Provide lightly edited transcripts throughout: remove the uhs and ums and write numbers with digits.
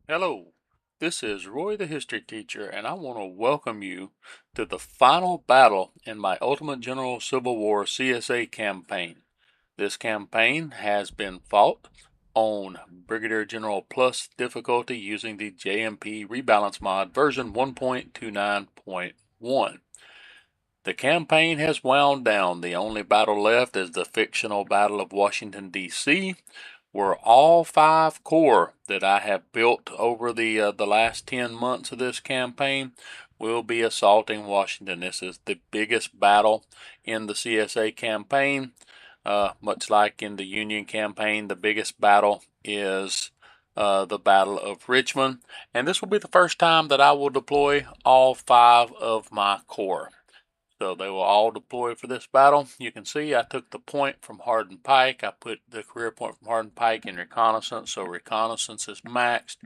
Hello, this is Roy the History Teacher, and I want to welcome you to the final battle in my Ultimate General Civil War CSA campaign. This campaign has been fought on Brigadier General Plus difficulty using the JMP Rebalance mod version 1.29.1. The campaign has wound down. The only battle left is the fictional Battle of Washington, D.C., where all 5 corps that I have built over the last 10 months of this campaign will be assaulting Washington. This is the biggest battle in the CSA campaign. Much like in the Union campaign, the biggest battle is the Battle of Richmond. And this will be the first time that I will deploy all 5 of my corps. So they will all deploy for this battle. You can see I took the point from Hardin Pike. I put the career point from Hardin Pike in reconnaissance, so reconnaissance is maxed.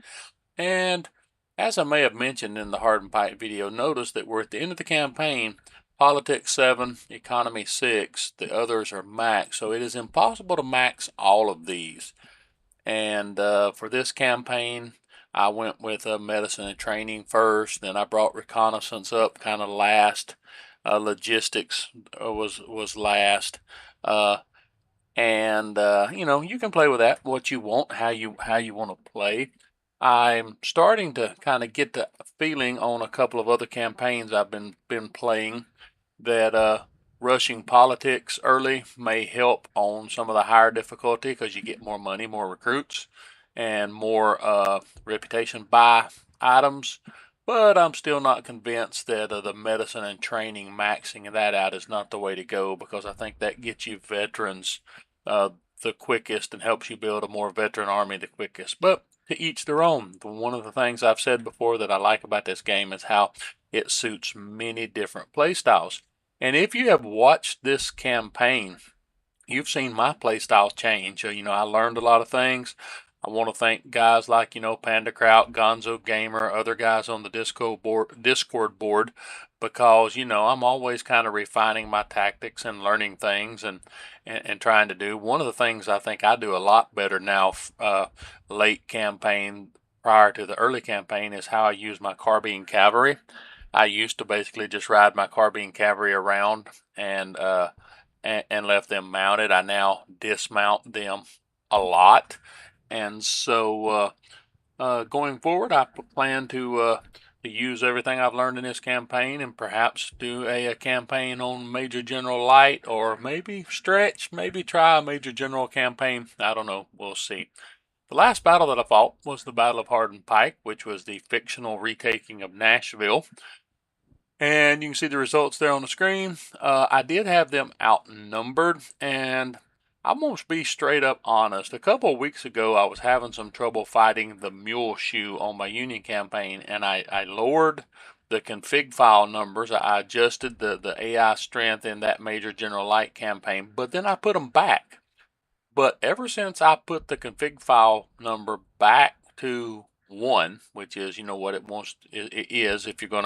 And as I may have mentioned in the Hardin Pike video, notice that we're at the end of the campaign. Politics 7, economy 6, the others are maxed. So it is impossible to max all of these. And for this campaign, I went with medicine and training first. Then I brought reconnaissance up kind of last. Logistics was last. And you can play with that what you want, how you want to play. I'm starting to kind of get the feeling on a couple of other campaigns I've been playing that rushing politics early may help on some of the higher difficulty because you get more money, more recruits, and more reputation buy items. But I'm still not convinced that the medicine and training maxing that out is not the way to go, because I think that gets you veterans the quickest and helps you build a more veteran army the quickest. But to each their own. One of the things I've said before that I like about this game is how it suits many different playstyles. And if you have watched this campaign, you've seen my playstyle change. I learned a lot of things. I want to thank guys like, Panda Kraut, Gonzo Gamer, other guys on the Discord board, because, I'm always kind of refining my tactics and learning things and trying to do. One of the things I think I do a lot better now, late campaign, prior to the early campaign, is how I use my carbine cavalry. I used to basically just ride my carbine cavalry around and left them mounted. I now dismount them a lot. And so going forward, I plan to use everything I've learned in this campaign and perhaps do a campaign on Major General Light, or maybe stretch, maybe try a Major General campaign. I don't know. We'll see. The last battle that I fought was the Battle of Hardin Pike, which was the fictional retaking of Nashville. And you can see the results there on the screen. I did have them outnumbered, and I'm going to be straight up honest. A couple of weeks ago, I was having some trouble fighting the mule shoe on my Union campaign, and I lowered the config file numbers. I adjusted the AI strength in that Major General Light campaign, but then I put them back. But ever since I put the config file number back to 1, which is what it is if you're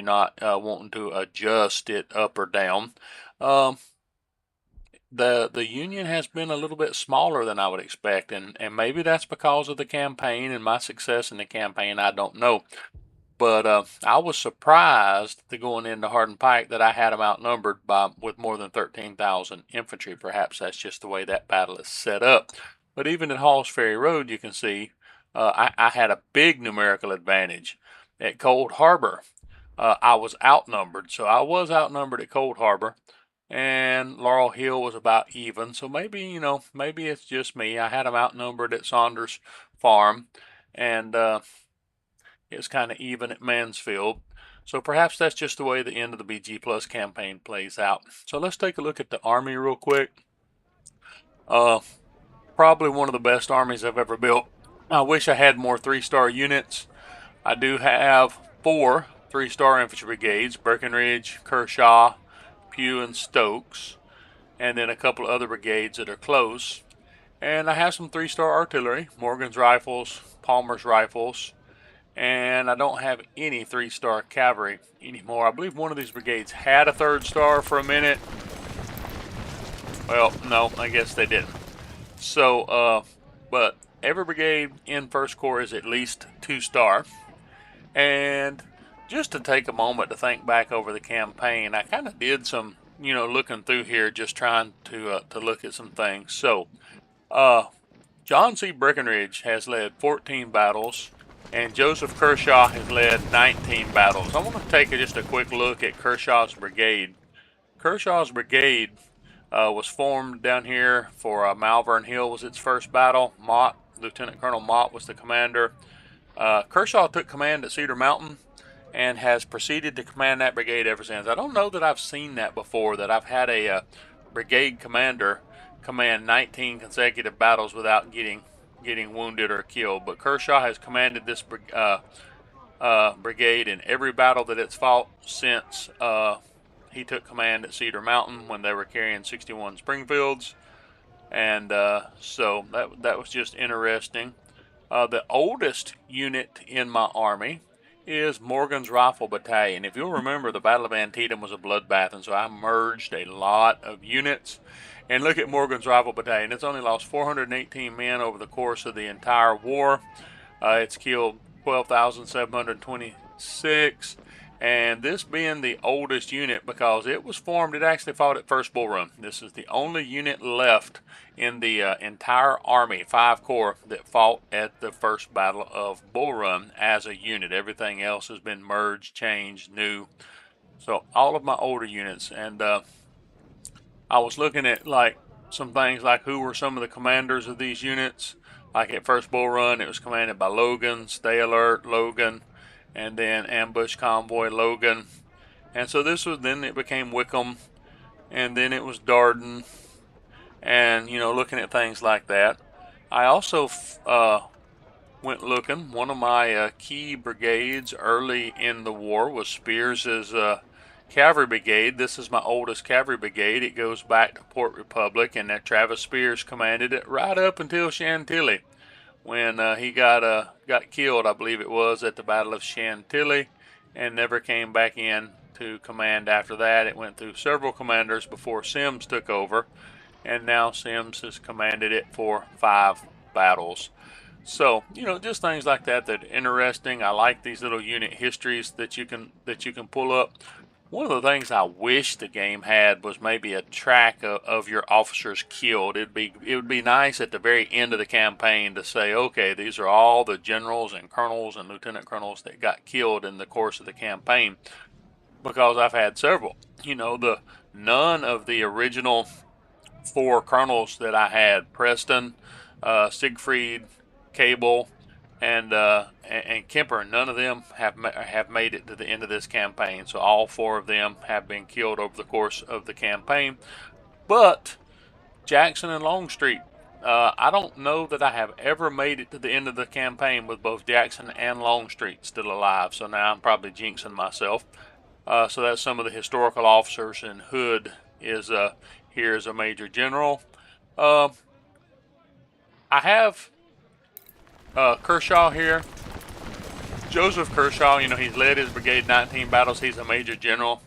not wanting to adjust it up or down. The Union has been a little bit smaller than I would expect, and maybe that's because of the campaign and my success in the campaign. I don't know. But I was surprised to going into Hardin Pike that I had them outnumbered with more than 13,000 infantry. Perhaps that's just the way that battle is set up. But even at Hall's Ferry Road, you can see I had a big numerical advantage. At Cold Harbor, I was outnumbered. So I was outnumbered at Cold Harbor, and Laurel Hill was about even. So maybe, maybe it's just me. I had them outnumbered at Saunders Farm, and it's kind of even at Mansfield. So perhaps that's just the way the end of the BG Plus campaign plays out. So let's take a look at the Army real quick. Probably one of the best armies I've ever built. I wish I had more 3-star units. I do have 4 3-star infantry brigades: Breckinridge, Kershaw, Pugh, and Stokes, and then a couple of other brigades that are close. And I have some 3-star artillery: Morgan's rifles, Palmer's rifles, and I don't have any 3-star cavalry anymore. I believe one of these brigades had a 3rd star for a minute. Well, no, I guess they didn't. So, but every brigade in First Corps is at least 2-star. And just to take a moment to think back over the campaign, I kind of did some, looking through here, just trying to look at some things. So, John C. Breckinridge has led 14 battles, and Joseph Kershaw has led 19 battles. I want to take just a quick look at Kershaw's brigade. Kershaw's brigade was formed down here for Malvern Hill was its first battle. Lieutenant Colonel Mott was the commander. Kershaw took command at Cedar Mountain and has proceeded to command that brigade ever since. I don't know that I've seen that before, that I've had a brigade commander command 19 consecutive battles without getting wounded or killed. But Kershaw has commanded this brigade in every battle that it's fought since he took command at Cedar Mountain when they were carrying 61 Springfields. And so that was just interesting. The oldest unit in my army is Morgan's Rifle Battalion. If you'll remember, the Battle of Antietam was a bloodbath, and so I merged a lot of units. And look at Morgan's Rifle Battalion. It's only lost 418 men over the course of the entire war. It's killed 12,726. And this being the oldest unit, because it was formed, it actually fought at First Bull Run. This is the only unit left in the entire Army, 5 Corps, that fought at the first Battle of Bull Run as a unit. Everything else has been merged, changed, new. So all of my older units. And I was looking at some things like who were some of the commanders of these units. Like at First Bull Run, it was commanded by Logan, Stay Alert, Logan, and then Ambush Convoy Logan. And so then it became Wickham, and then it was Darden, and looking at things like that. I also went looking. One of my key brigades early in the war was Spears's cavalry brigade. This is my oldest cavalry brigade. It goes back to Port Republic, and that Travis Spears commanded it right up until Chantilly, when he got killed, I believe it was, at the Battle of Chantilly, and never came back in to command after that. It went through several commanders before Sims took over, and now Sims has commanded it for 5 battles. So, just things like that are interesting. I like these little unit histories that you can pull up. One of the things I wish the game had was maybe a track of your officers killed. It would be nice at the very end of the campaign to say, okay, these are all the generals and colonels and lieutenant colonels that got killed in the course of the campaign, because I've had several. None of the original 4 colonels that I had, Preston, Siegfried, Cable, and Kemper, none of them have made it to the end of this campaign. So all 4 of them have been killed over the course of the campaign. But Jackson and Longstreet, I don't know that I have ever made it to the end of the campaign with both Jackson and Longstreet still alive. So now I'm probably jinxing myself. So that's some of the historical officers, and Hood is here as a major general. I have Kershaw here. Joseph Kershaw, he's led his brigade 19 battles. He's a major general.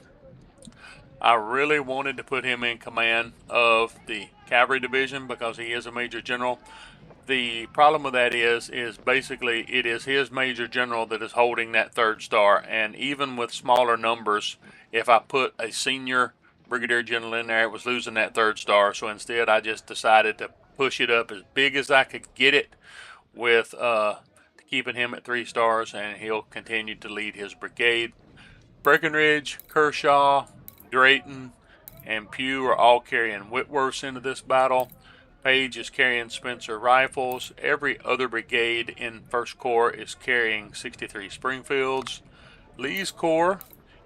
I really wanted to put him in command of the cavalry division because he is a major general. The problem with that is basically it is his major general that is holding that 3rd star. And even with smaller numbers, if I put a senior brigadier general in there, it was losing that 3rd star. So instead, I just decided to push it up as big as I could get it, with keeping him at 3 stars, and he'll continue to lead his brigade. Breckinridge, Kershaw, Drayton, and Pugh are all carrying Whitworths into this battle. Page is carrying Spencer rifles. Every other brigade in First Corps is carrying 63 Springfields. Lee's Corps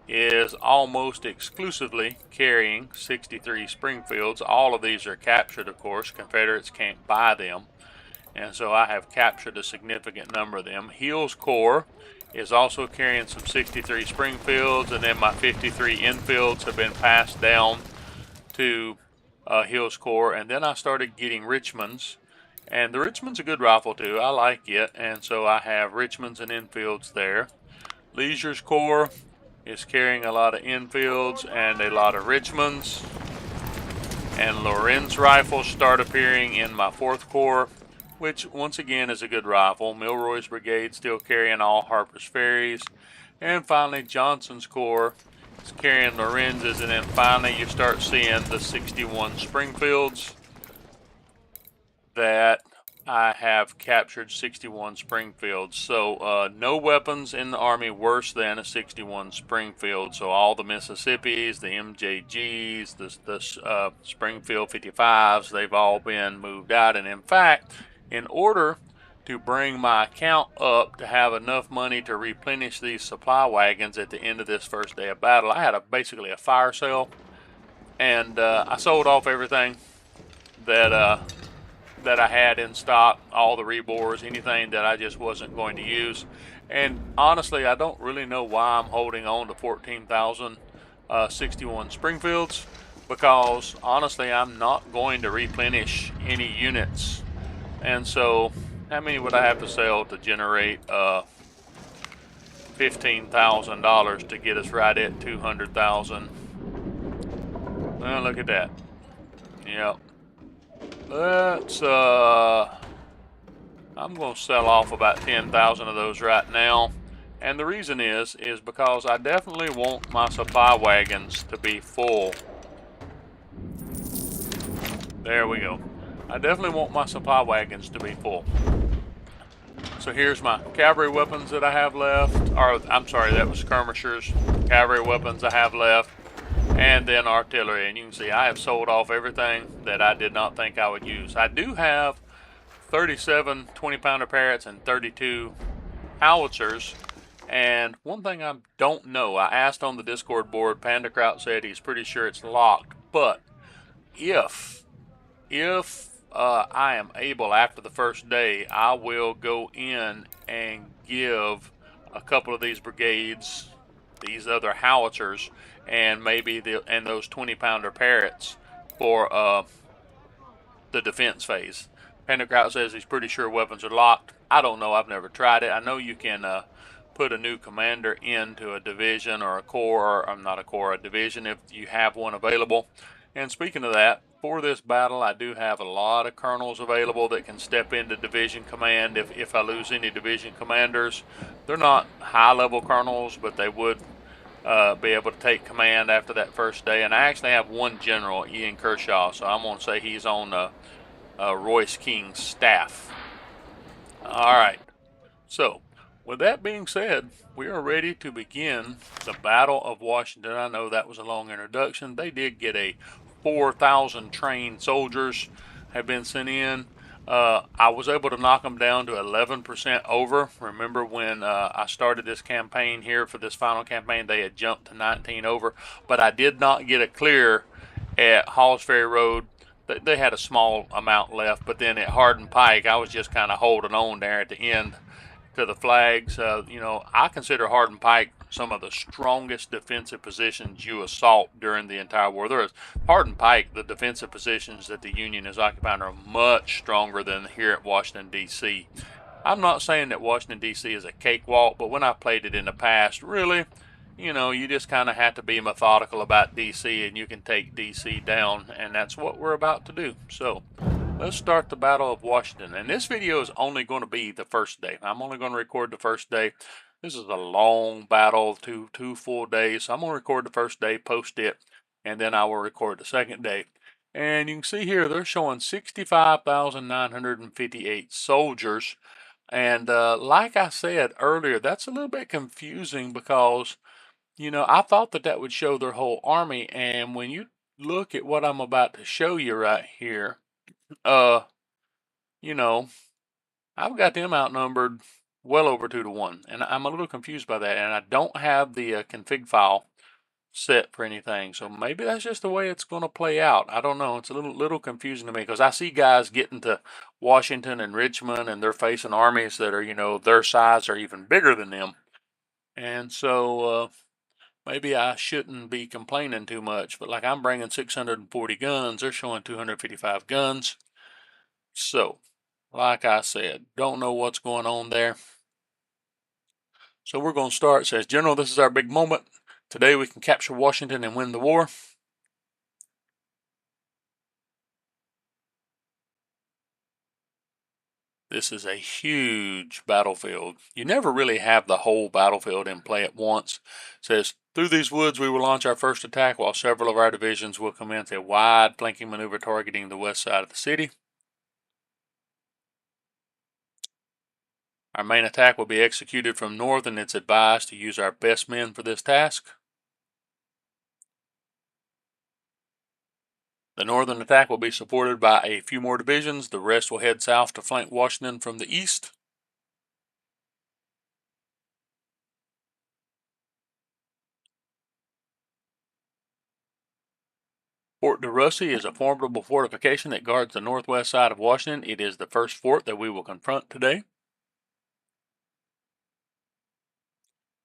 is almost exclusively carrying 63 Springfields. All of these are captured, of course. Confederates can't buy them, and so I have captured a significant number of them. Hill's Corps is also carrying some 63 Springfields, and then my 53 Enfields have been passed down to Hill's Corps. And then I started getting Richmonds, and the Richmond's a good rifle too. I like it, and so I have Richmonds and Enfields there. Leisure's Corps is carrying a lot of Enfields and a lot of Richmonds. And Lorenz rifles start appearing in my 4th Corps. which once again is a good rifle. Milroy's brigade still carrying all Harper's Ferries. And finally, Johnson's Corps is carrying Lorenz's. And then finally, you start seeing the 61 Springfields that I have captured 61 Springfields. So no weapons in the Army worse than a 61 Springfield. So all the Mississippis, the MJGs, the Springfield 55s, they've all been moved out. And in fact, in order to bring my account up to have enough money to replenish these supply wagons at the end of this first day of battle, I had basically a fire sale, and I sold off everything that that I had in stock, all the rebores, anything that I just wasn't going to use. And honestly, I don't really know why I'm holding on to 14,061 Springfields, because honestly, I'm not going to replenish any units. And so, how many would I have to sell to generate $15,000 to get us right at 200,000? Well, look at that. Yep. Let's I'm going to sell off about 10,000 of those right now. And the reason is because I definitely want my supply wagons to be full. There we go. I definitely want my supply wagons to be full. So here's my cavalry weapons that I have left. Or, I'm sorry, that was skirmishers. Cavalry weapons I have left. And then artillery. And you can see I have sold off everything that I did not think I would use. I do have 37 20-pounder Parrots and 32 howitzers. And one thing I don't know, I asked on the Discord board, Panda Kraut said he's pretty sure it's locked. But if I am able after the first day, I will go in and give a couple of these brigades, these other howitzers, and maybe those 20-pounder Parrots for the defense phase. Penderkraut says he's pretty sure weapons are locked. I don't know. I've never tried it. I know you can put a new commander into a division or a corps, or not a corps, a division if you have one available. And speaking of that, for this battle, I do have a lot of colonels available that can step into division command if I lose any division commanders. They're not high-level colonels, but they would be able to take command after that first day. And I actually have one general, Ian Kershaw, so I'm going to say he's on Royce King's staff. All right. So, with that being said, we are ready to begin the Battle of Washington. I know that was a long introduction. They did get 4,000 trained soldiers have been sent in. I was able to knock them down to 11% over. Remember when I started this campaign here for this final campaign, they had jumped to 19 over, but I did not get a clear at Halls Ferry Road. They had a small amount left, but then at Hardin Pike, I was just kind of holding on there at the end to the flags. I consider Hardin Pike some of the strongest defensive positions you assault during the entire war. There is Hardin Pike, the defensive positions that the Union is occupying are much stronger than here at Washington, D.C. I'm not saying that Washington, D.C. is a cakewalk, but when I played it in the past, really, you just kind of have to be methodical about D.C. and you can take D.C. down, and that's what we're about to do. So let's start the Battle of Washington. And this video is only going to be the first day. I'm only going to record the first day. This is a long battle, two full days. So I'm going to record the first day, post it, and then I will record the second day. And you can see here they're showing 65,958 soldiers. And like I said earlier, that's a little bit confusing because, I thought that would show their whole army. And when you look at what I'm about to show you right here, you know, I've got them outnumbered well over 2 to 1, and I'm a little confused by that. And I don't have the config file set for anything, so maybe that's just the way it's going to play out. I don't know. It's a little confusing to me because I see guys getting to Washington and Richmond, and they're facing armies that are, their size or even bigger than them, and so maybe I shouldn't be complaining too much. But like I'm bringing 640 guns, they're showing 255 guns. So, like I said, don't know what's going on there. So we're going to start. It says, General, this is our big moment. Today we can capture Washington and win the war. This is a huge battlefield. You never really have the whole battlefield in play at once. It says, through these woods we will launch our first attack while several of our divisions will commence a wide flanking maneuver targeting the west side of the city. Our main attack will be executed from north, and it's advised to use our best men for this task. The northern attack will be supported by a few more divisions. The rest will head south to flank Washington from the east. Fort DeRussy is a formidable fortification that guards the northwest side of Washington. It is the first fort that we will confront today.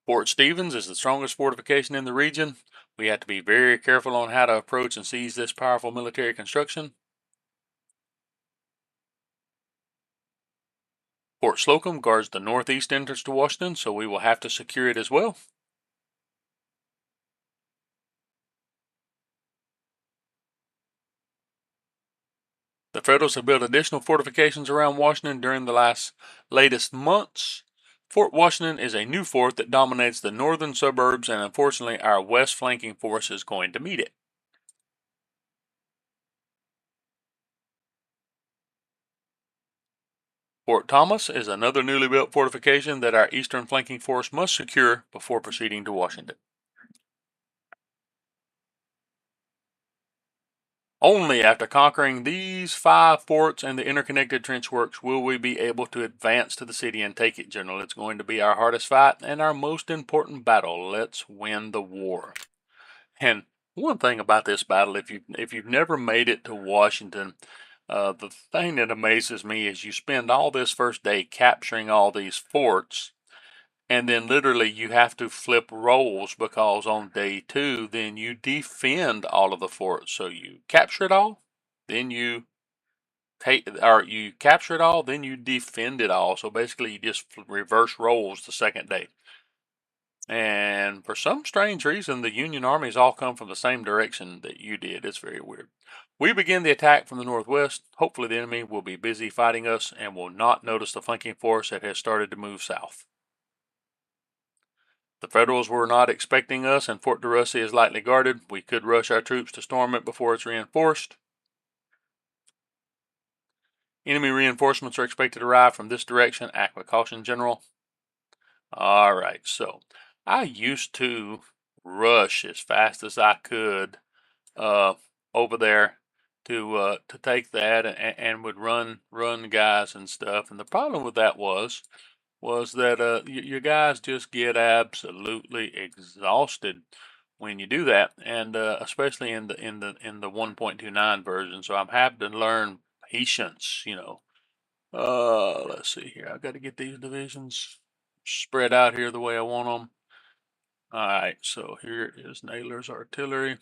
Fort Stevens is the strongest fortification in the region. We have to be very careful on how to approach and seize this powerful military construction. Fort Slocum guards the northeast entrance to Washington, so we will have to secure it as well. The Federals have built additional fortifications around Washington during the latest months. Fort Washington is a new fort that dominates the northern suburbs, and unfortunately our west flanking force is going to meet it. Fort Thomas is another newly built fortification that our eastern flanking force must secure before proceeding to Washington. Only after conquering these 5 forts and the interconnected trench works will we be able to advance to the city and take it, General. It's going to be our hardest fight and our most important battle. Let's win the war. And one thing about this battle, if you've never made it to Washington, the thing that amazes me is you spend all this first day capturing all these forts, and then literally you have to flip roles because on day 2, then you defend all of the forts. So you capture it all, then you capture it all, then you defend it all. So basically, you just reverse roles the second day. And for some strange reason, the Union armies all come from the same direction that you did. It's very weird. We begin the attack from the northwest. Hopefully, the enemy will be busy fighting us and will not notice the flanking force that has started to move south. The Federals were not expecting us, and Fort DeRussy is lightly guarded. We could rush our troops to storm it before it's reinforced. Enemy reinforcements are expected to arrive from this direction. Act with caution, General. All right, so I used to rush as fast as I could uh, over there to take that and would run guys and stuff. And the problem with that was that your guys just get absolutely exhausted when you do that, and especially in the 1.29 version. So I'm having to learn patience. Let's see here. I've got to get these divisions spread out here the way I want them. All right, so here is Naylor's artillery.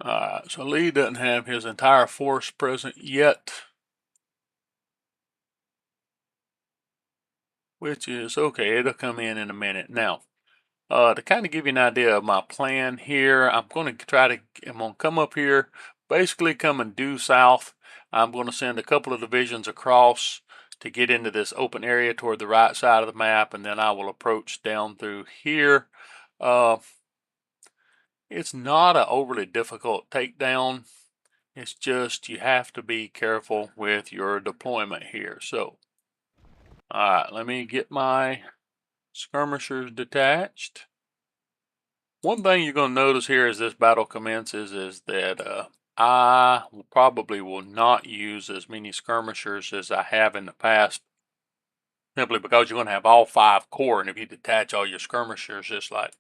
All right, so Lee doesn't have his entire force present yet, which is okay. It'll come in a minute. Now, to kind of give you an idea of my plan here, I'm going to come up here, basically coming due south. I'm going to send a couple of divisions across to get into this open area toward the right side of the map, and then I will approach down through here. Uh, it's not an overly difficult takedown. It's just you have to be careful with your deployment here. So, all right, let me get my skirmishers detached. One thing you're going to notice here as this battle commences is that I probably will not use as many skirmishers as I have in the past, simply because you're going to have all 5 corps, and if you detach all your skirmishers, it's like,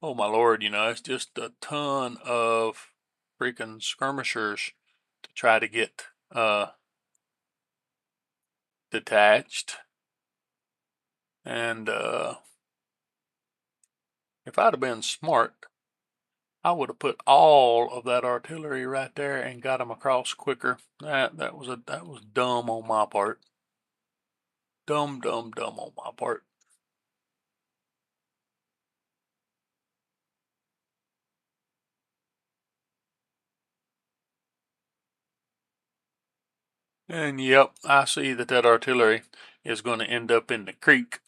oh my lord, it's just a ton of freaking skirmishers to try to get detached. And if I'd have been smart, I would have put all of that artillery right there and got them across quicker. That was dumb on my part. Dumb on my part. And yep, I see that artillery is going to end up in the creek,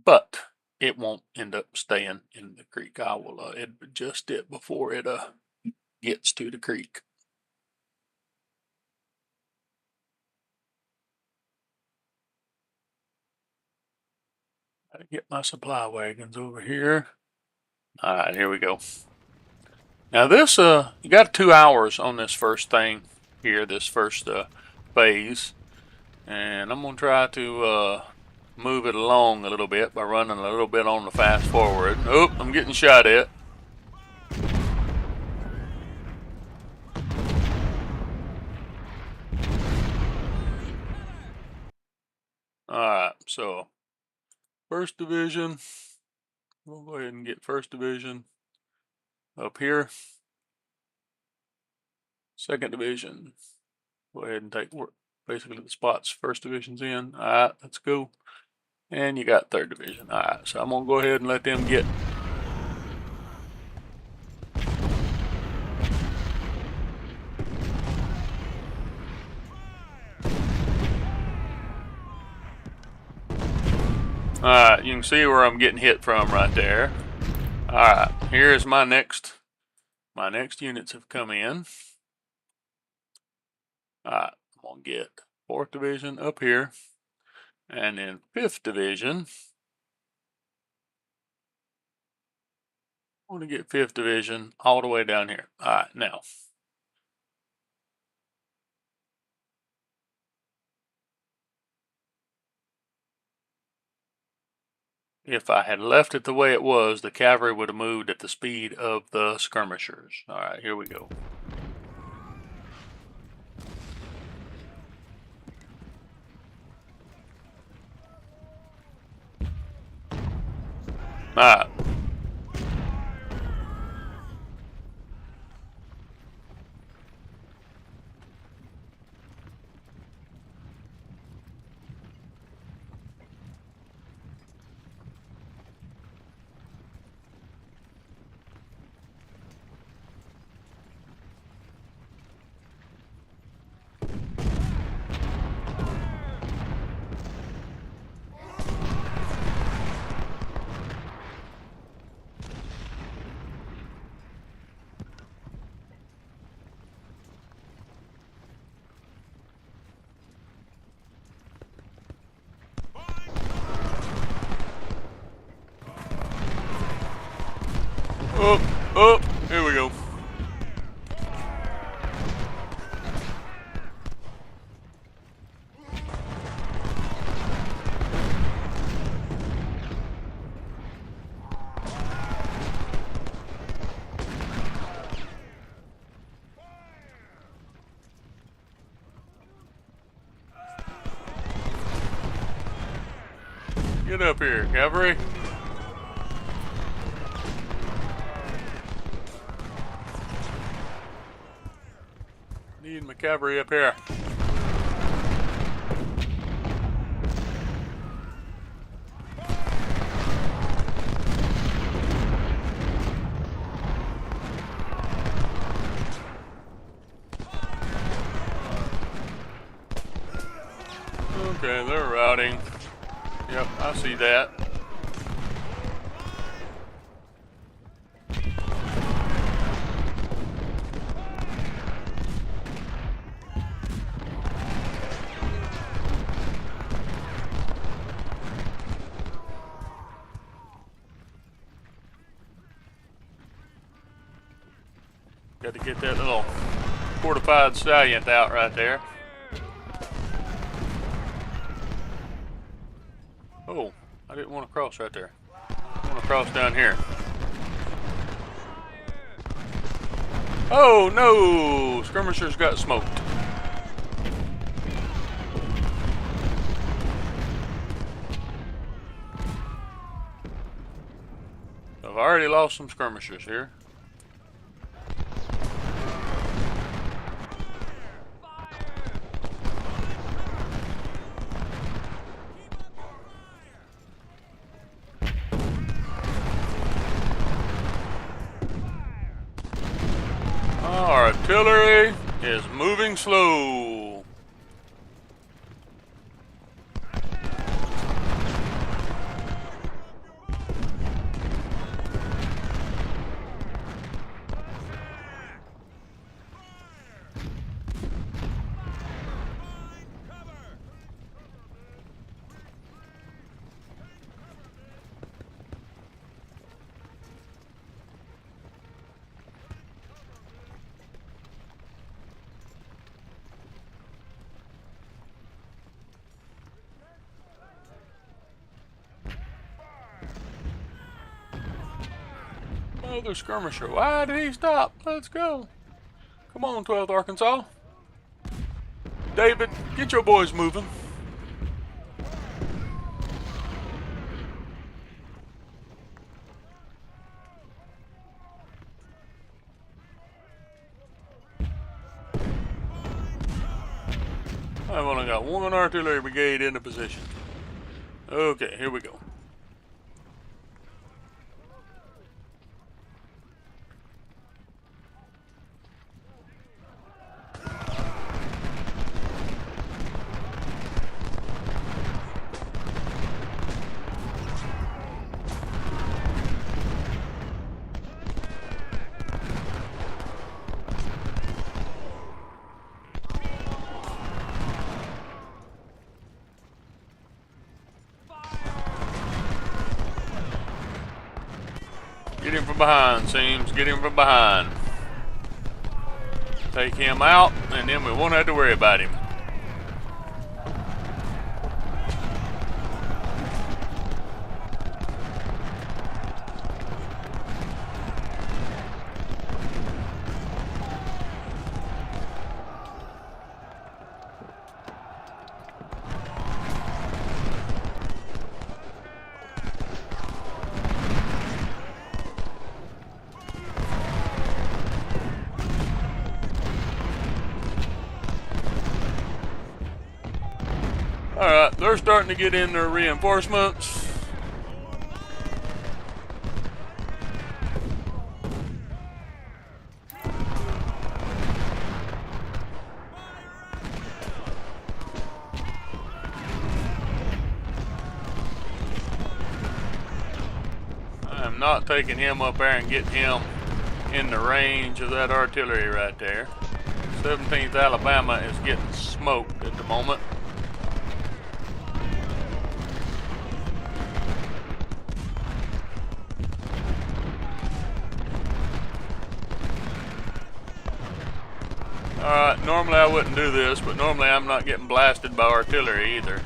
but it won't end up staying in the creek. I will adjust it before it gets to the creek. Gotta get my supply wagons over here. All right, here we go. Now this, you got 2 hours on this first thing here, this first phase. And I'm going to try to move it along a little bit by running a little bit on the fast forward. Oh, I'm getting shot at. Alright, so first division. We'll go ahead and get first division up here. Second division. Go ahead and take basically the spots first division's in. Alright, let's go. And you got third division. Alright, so I'm going to go ahead and let them get. Alright, you can see where I'm getting hit from right there. Alright, here's my next units have come in. Alright, I'm going to get 4th Division up here. And then 5th Division. I want to get 5th Division all the way down here. Alright, now. If I had left it the way it was, the cavalry would have moved at the speed of the skirmishers. Alright, here we go. Alright. Oh, here we go. Get up here, cavalry. Need my cavalry up here. Okay, they're routing. Yep, I see that. Got to get that little fortified salient out right there. Oh, I didn't want to cross right there. I want to cross down here. Oh no! Skirmishers got smoked. I've already lost some skirmishers here. Artillery is moving slow. Another skirmisher. Why did he stop? Let's go. Come on, 12th Arkansas. David, get your boys moving. I've only got one artillery brigade in the position. Okay, here we go. Get him from behind, Seams. Get him from behind. Take him out, and then we won't have to worry about him. Alright, they're starting to get in their reinforcements. I'm not taking him up there and getting him in the range of that artillery right there. 17th Alabama is getting smoked at the moment. Alright, normally I wouldn't do this, but normally I'm not getting blasted by artillery either.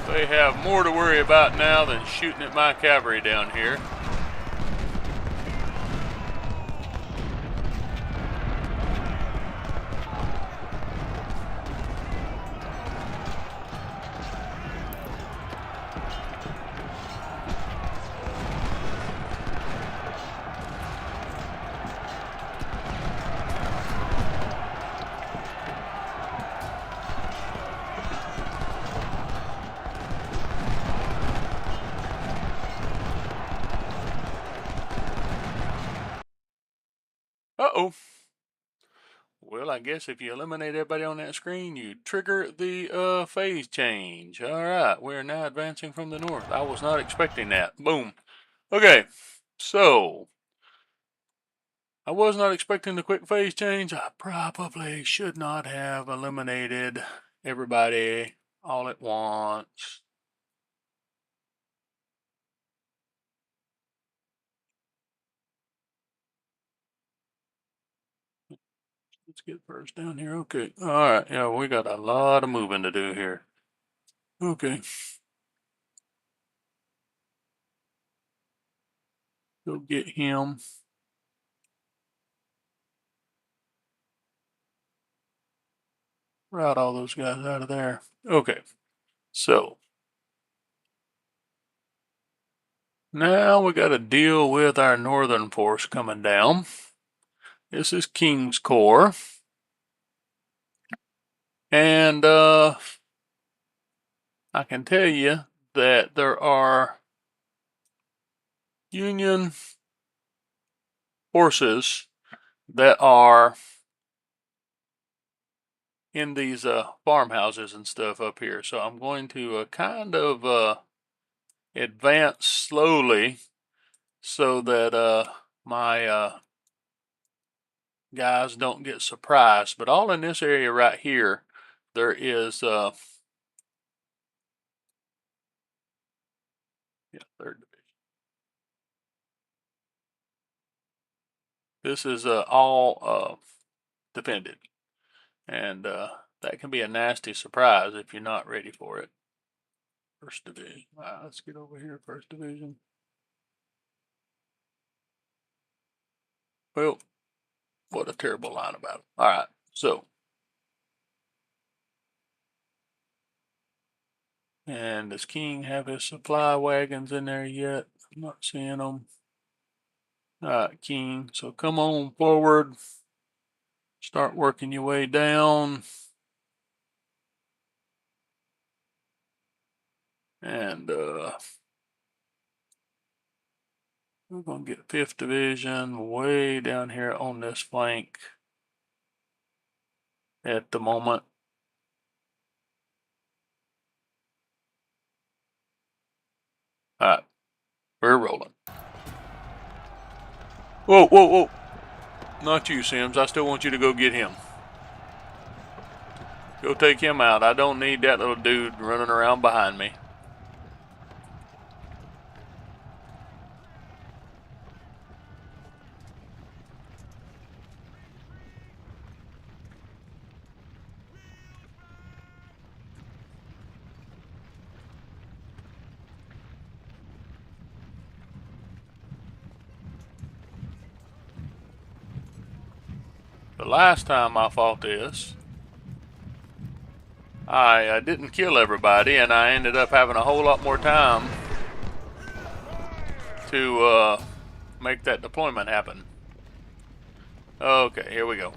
They have more to worry about now than shooting at my cavalry down here. Uh-oh. Well, I guess if you eliminate everybody on that screen, you trigger the phase change. Alright, we're now advancing from the north. I was not expecting that. Boom. Okay, so, I was not expecting the quick phase change. I probably should not have eliminated everybody all at once. Let's get first down here. Okay. All right. Yeah, we got a lot of moving to do here. Okay. Go get him. Route all those guys out of there. Okay. So now we got to deal with our northern force coming down. This is King's Corps. And I can tell you that there are Union forces that are in these farmhouses and stuff up here. So I'm going to kind of advance slowly so that my guys don't get surprised. But all in this area right here, there is yeah, 3rd Division. This is all defended, and that can be a nasty surprise if you're not ready for it. 1st Division. All right, let's get over here. 1st Division. Well, what a terrible line about it. All right, so. And does King have his supply wagons in there yet? I'm not seeing them. All right, King. So come on forward. Start working your way down. And we're going to get 5th Division way down here on this flank at the moment. All right, we're rolling. Whoa, whoa, whoa. Not you, Sims. I still want you to go get him. Go take him out. I don't need that little dude running around behind me. The last time I fought this, I didn't kill everybody, and I ended up having a whole lot more time to make that deployment happen. Okay, here we go.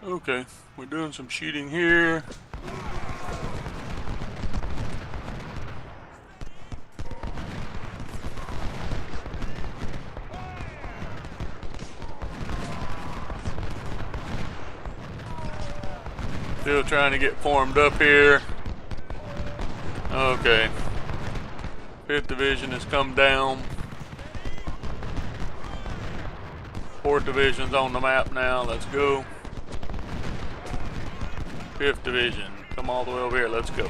Okay, we're doing some shooting here. Still trying to get formed up here. Okay. 5th Division has come down. 4th Division's on the map now. Let's go. 5th Division, come all the way over here. Let's go.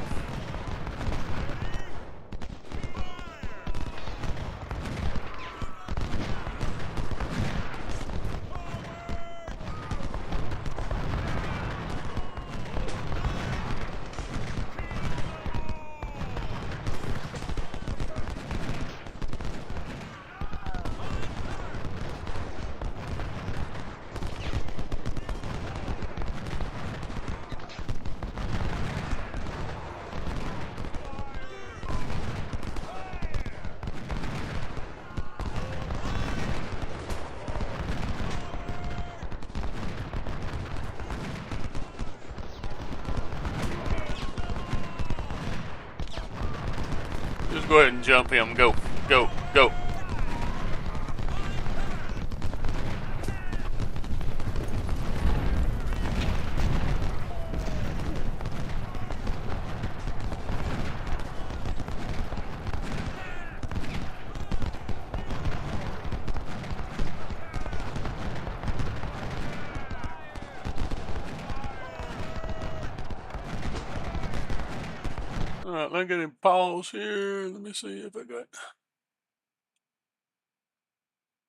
Go ahead and jump him. Go, go, go. All right, let me get him pause here. Let me see if I got.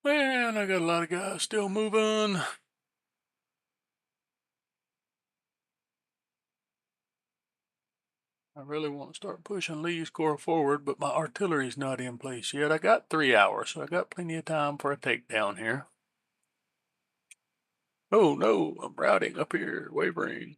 Man, I got a lot of guys still moving. I really want to start pushing Lee's corps forward, but my artillery's not in place yet. I got 3 hours, so I got plenty of time for a takedown here. Oh no, I'm routing up here, wavering.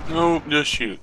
No, just shoot.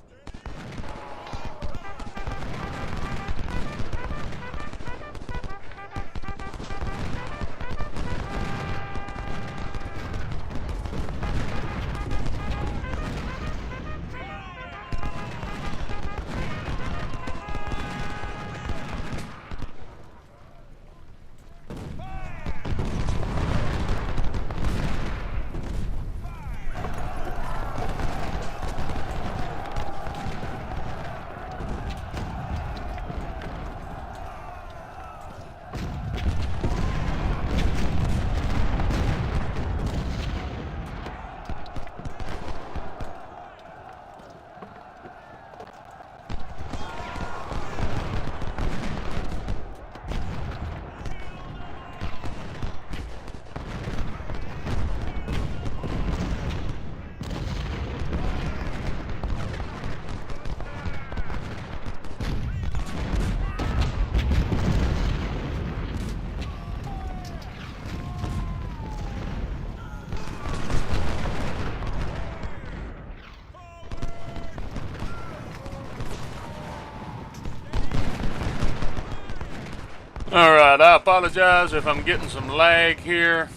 Alright, I apologize if I'm getting some lag here.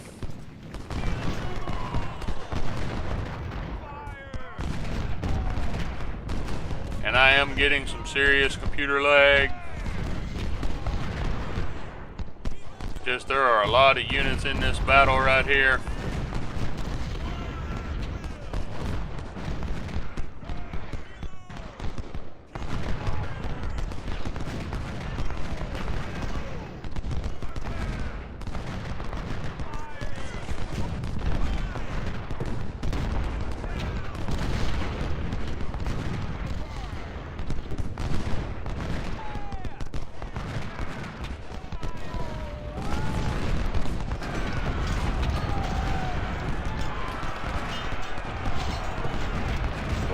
And and I am getting some serious computer lag. Just there are a lot of units in this battle right here.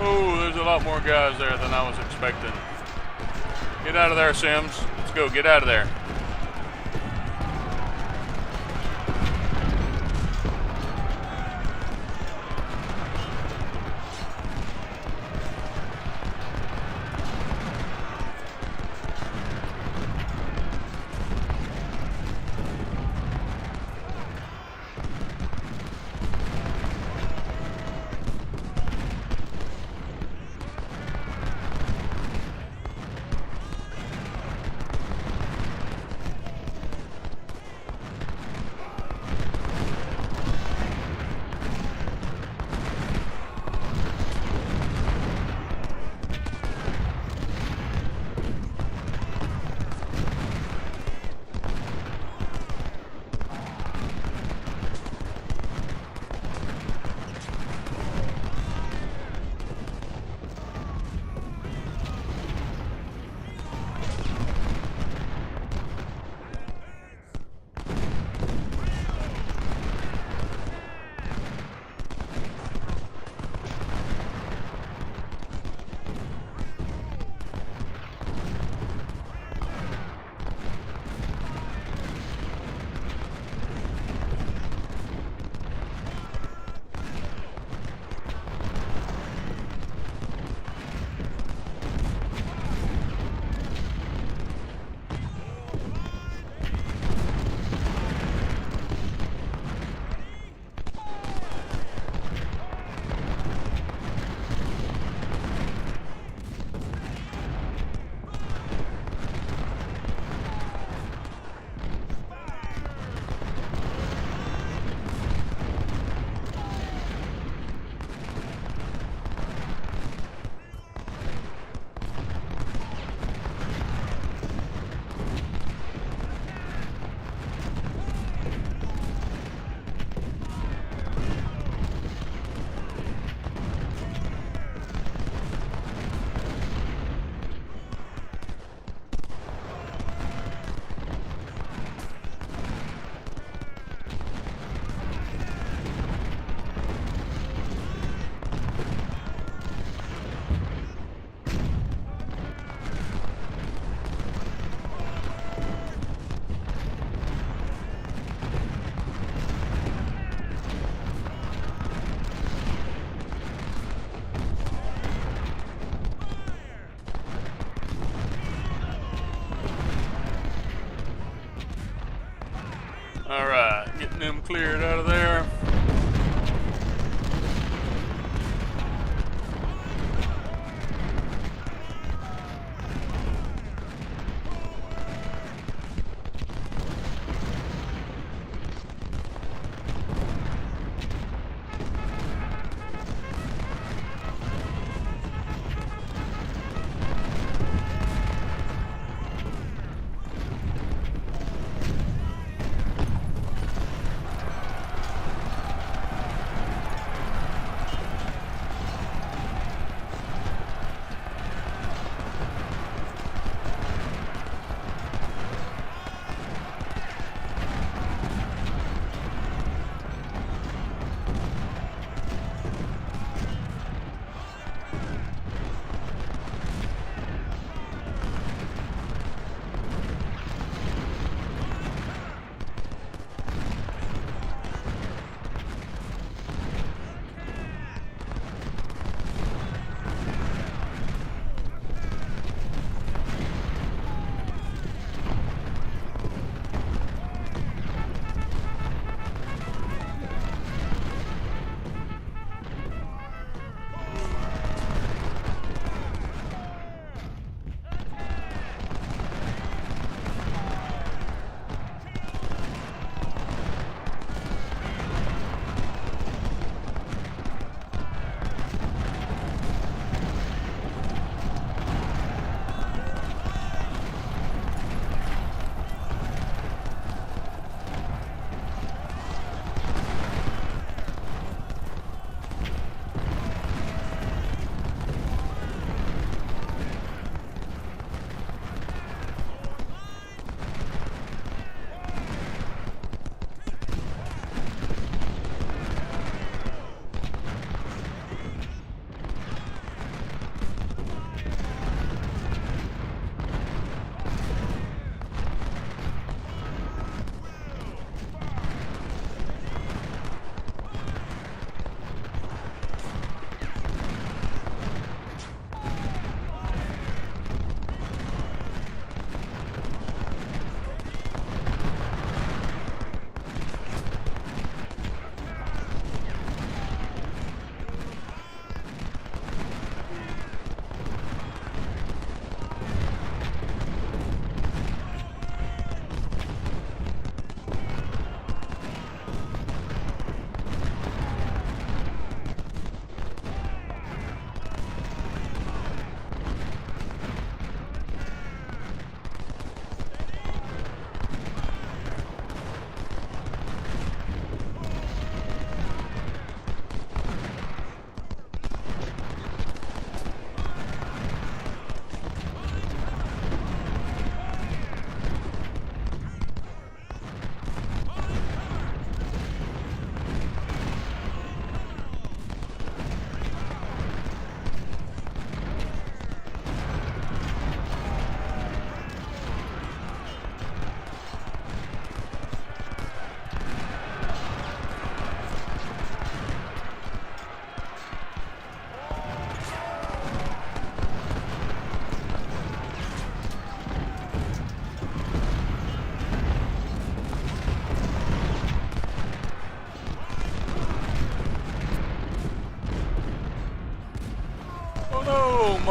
Oh, there's a lot more guys there than I was expecting. Get out of there, Sims. Let's go, get out of there. Alright, getting them cleared out of there.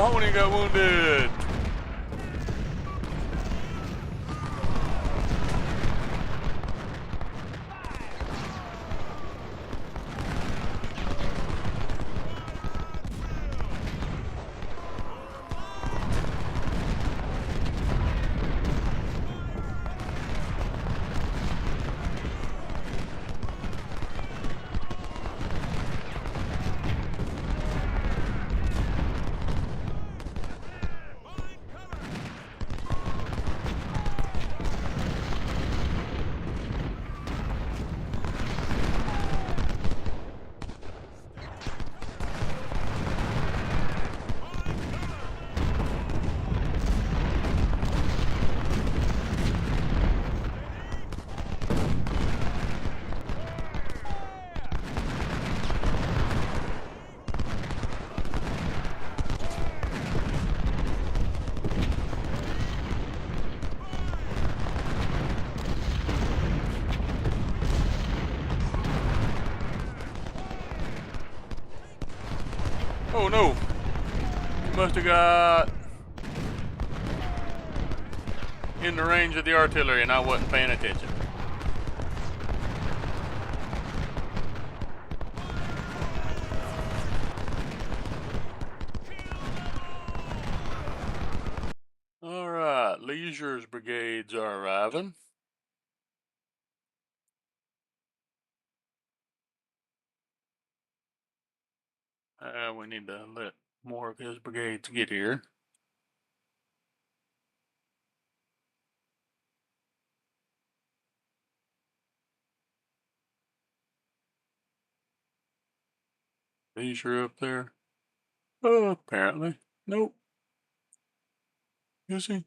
Mahoney got wounded. Oh no! You must have got in the range of the artillery and I wasn't paying attention. Alright, Leisure's brigades are arriving. We need to let more of his brigades get here. Leisure up there. Oh, apparently. Nope. Is he?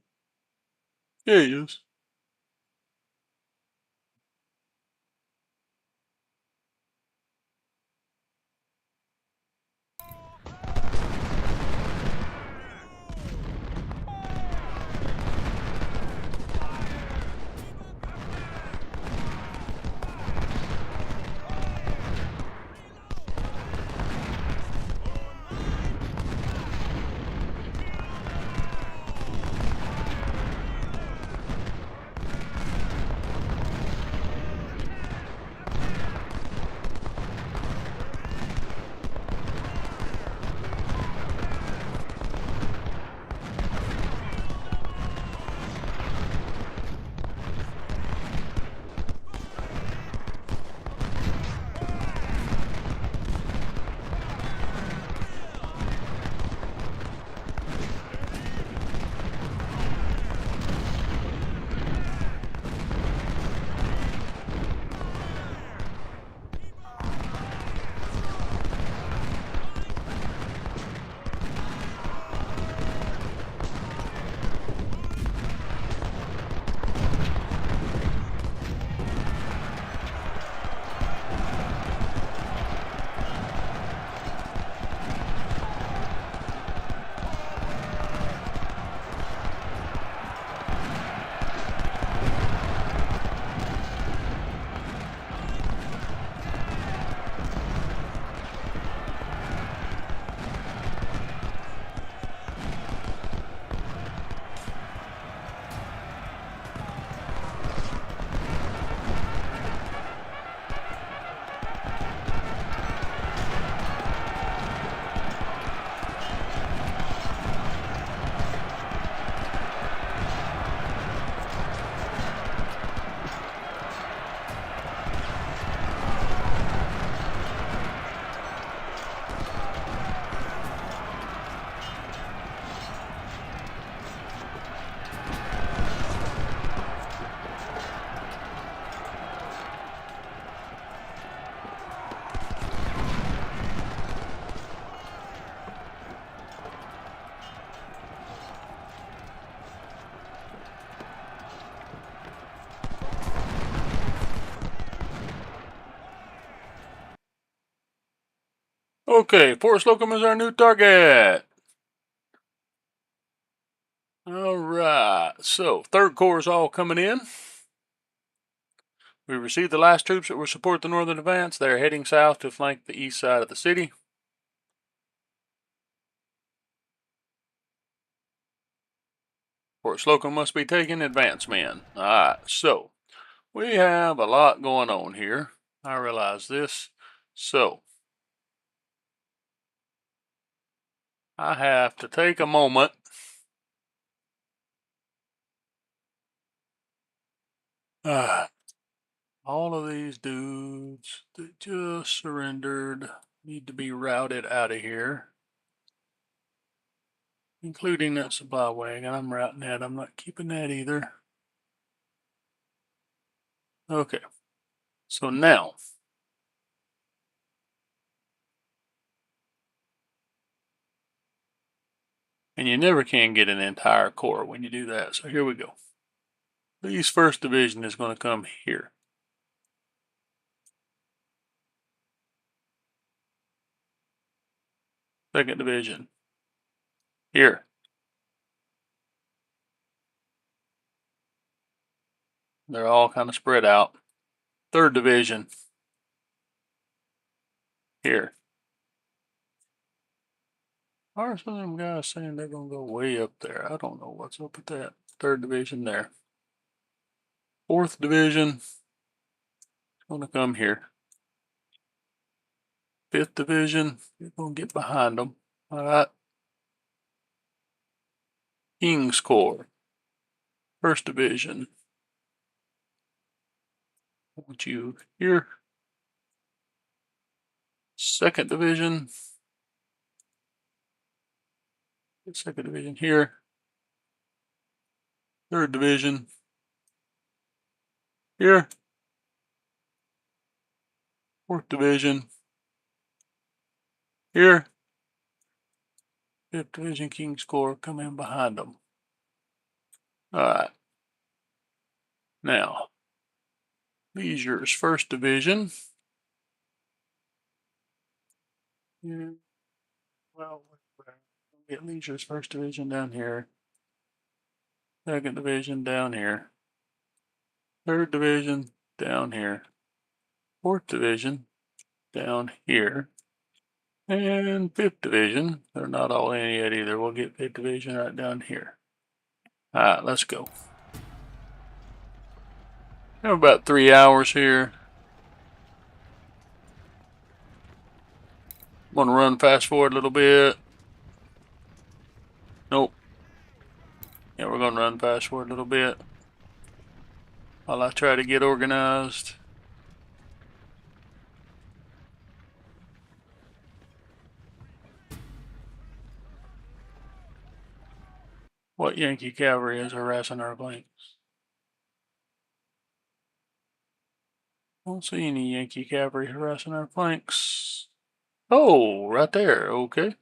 Yeah, he is. Okay, Fort Slocum is our new target. Alright, so 3rd Corps is all coming in. We received the last troops that will support the northern advance. They're heading south to flank the east side of the city. Fort Slocum must be taking advance men. Alright, so we have a lot going on here. I realize this. So I have to take a moment all of these dudes that just surrendered need to be routed out of here, including that supply wagon. I'm routing that. I'm not keeping that either. Okay, so now and you never can get an entire corps when you do that. So here we go. Lee's 1st Division is going to come here. Second Division here. They're all kind of spread out. 3rd Division here. Why are some of them guys saying they're going to go way up there? I don't know what's up with that. 3rd Division there. 4th Division is going to come here. 5th Division, you're going to get behind them. All right. King's Corps. 1st Division. I want you here. 2nd Division. 2nd Division here. 3rd Division here. 4th Division here. 5th Division King's Corps come in behind them. All right. Now, Leisure's 1st Division. Yeah. Well, get Leisure's 1st Division down here. 2nd Division down here. 3rd Division down here. 4th Division down here. And 5th Division, they're not all in yet either. We'll get 5th Division right down here. All right, let's go. We have about 3 hours here. I'm going to run fast forward a little bit. Nope. Yeah, we're going to run fast forward a little bit while I try to get organized. What Yankee cavalry is harassing our flanks? Don't see any Yankee cavalry harassing our flanks. Oh, right there. Okay.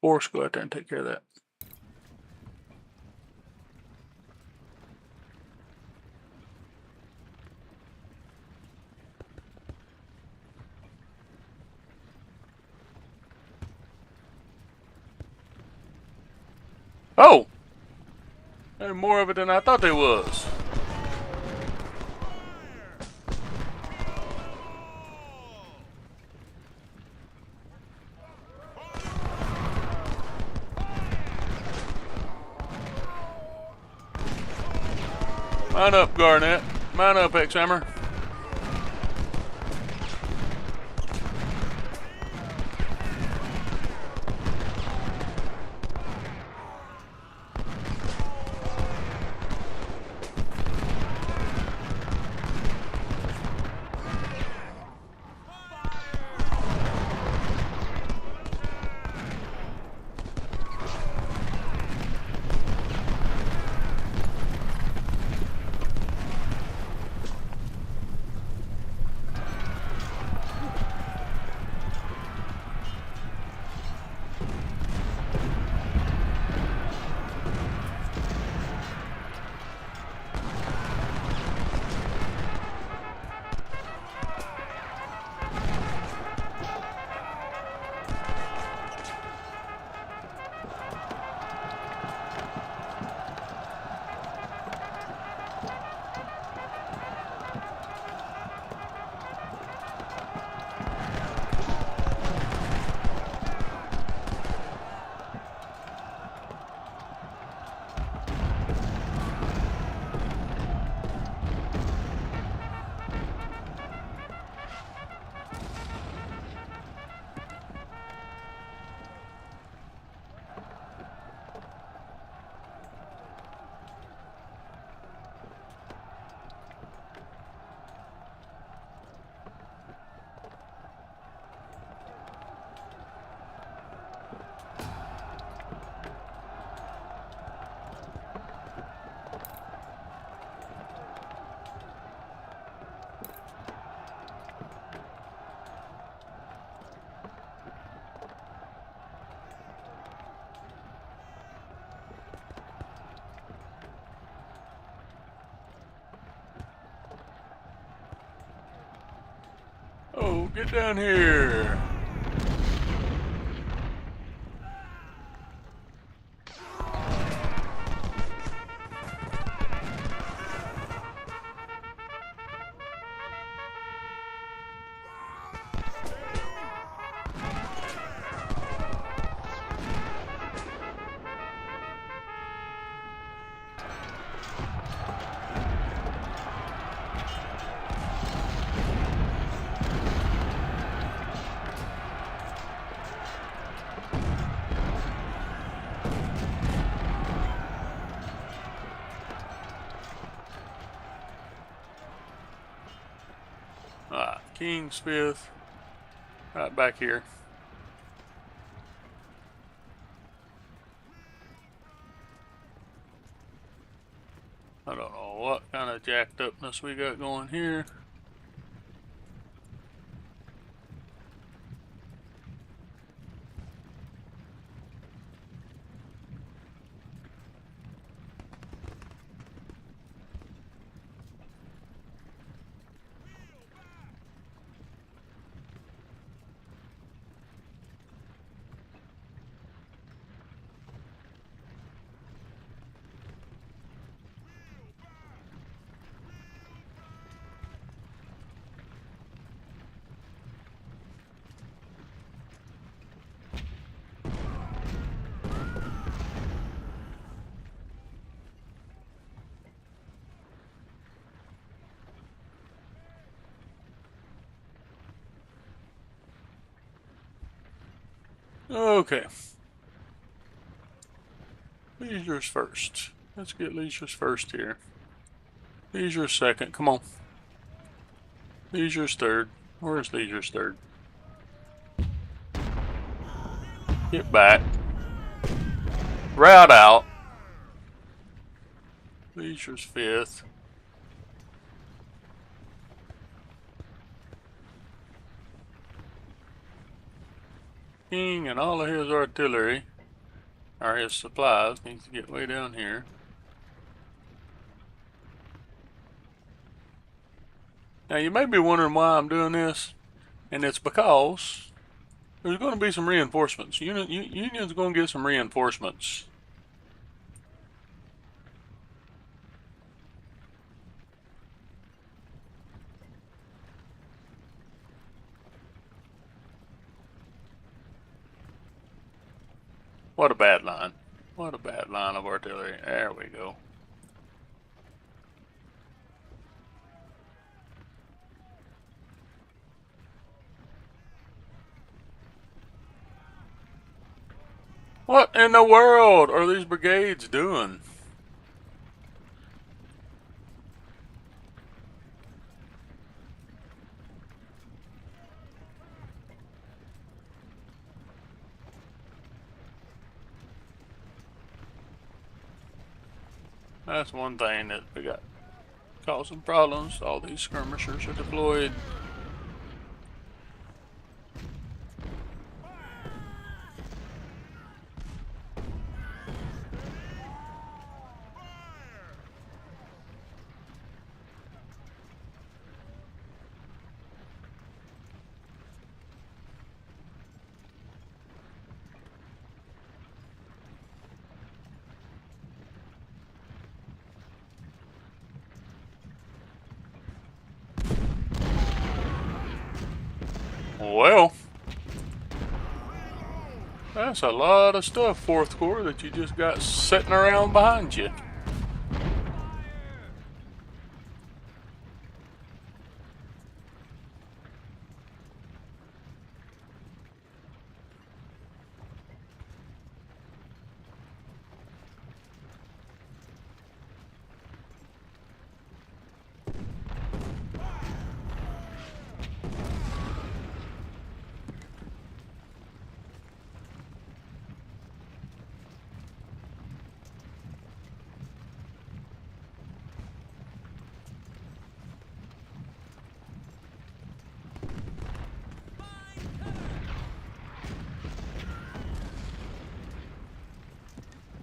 Force, go out there and take care of that. Oh! There's more of it than I thought there was. Mine up, Garnett. Mine up, X-Hammer. get down here. King's fifth, right back here. I don't know what kind of jacked upness we got going here. Okay. Leisure's first. Let's get Leisure's first here. Leisure's second. Come on. Leisure's third. Where's Leisure's third? Get back. Route out. Leisure's fifth. King and all of his artillery, or his supplies, needs to get way down here. Now you may be wondering why I'm doing this, and it's because there's going to be some reinforcements. Union's going to get some reinforcements. What a bad line. What a bad line of artillery. There we go. What in the world are these brigades doing? That's one thing that we got causing problems. All these skirmishers are deployed. Well, that's a lot of stuff, 4th Corps, that you just got sitting around behind you.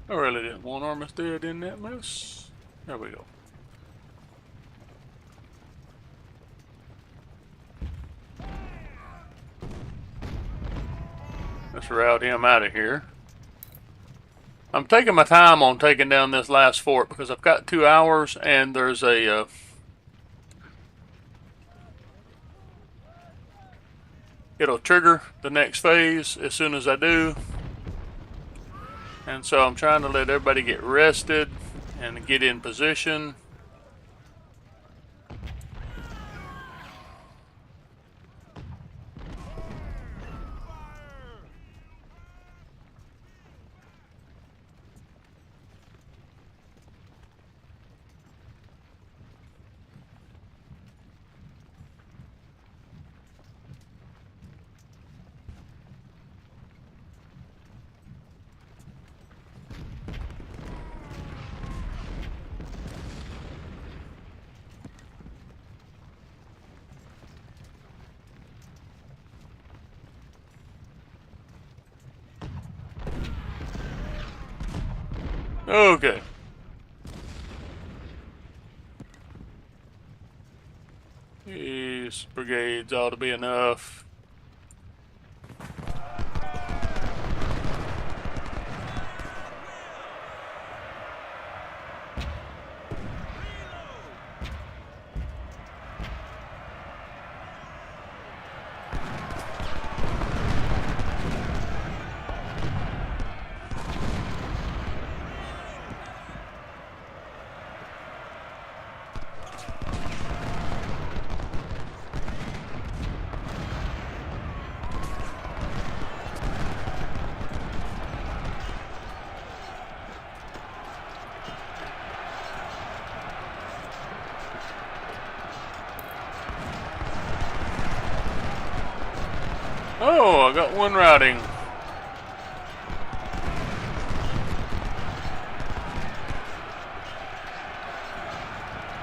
I really didn't want Armistead in that mess. There we go. Let's route him out of here. I'm taking my time on taking down this last fort because I've got 2 hours and there's a it'll trigger the next phase as soon as I do. And so I'm trying to let everybody get rested and get in position. Okay. These brigades ought to be enough. Oh, I got one routing.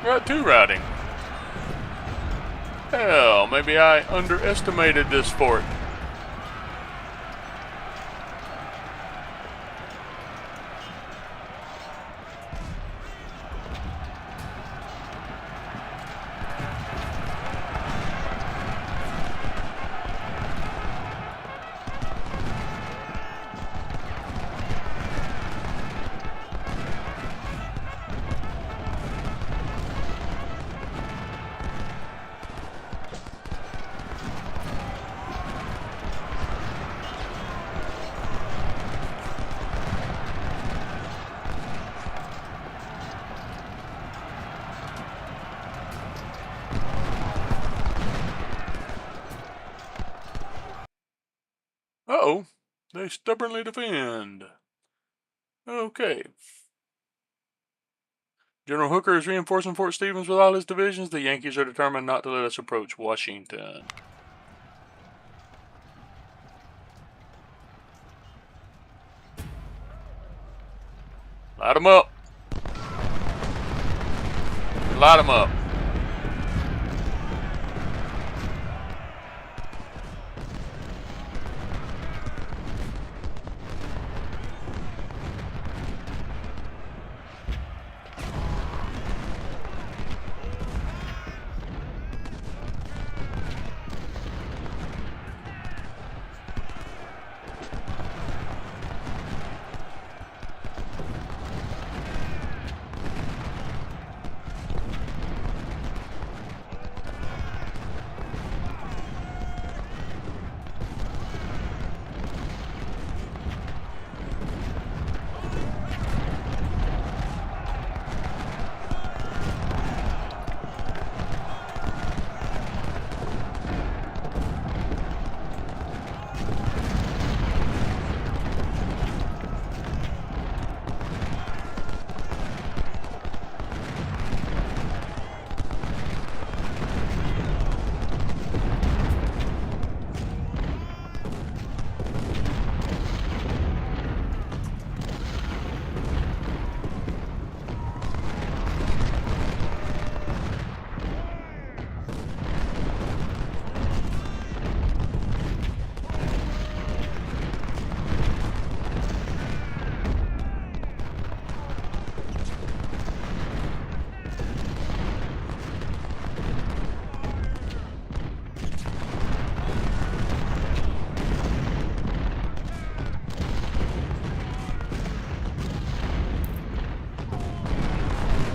Got two routing. Hell, maybe I underestimated this fort. Uh-oh, they stubbornly defend. Okay. General Hooker is reinforcing Fort Stevens with all his divisions. The Yankees are determined not to let us approach Washington. Light them up. Light them up.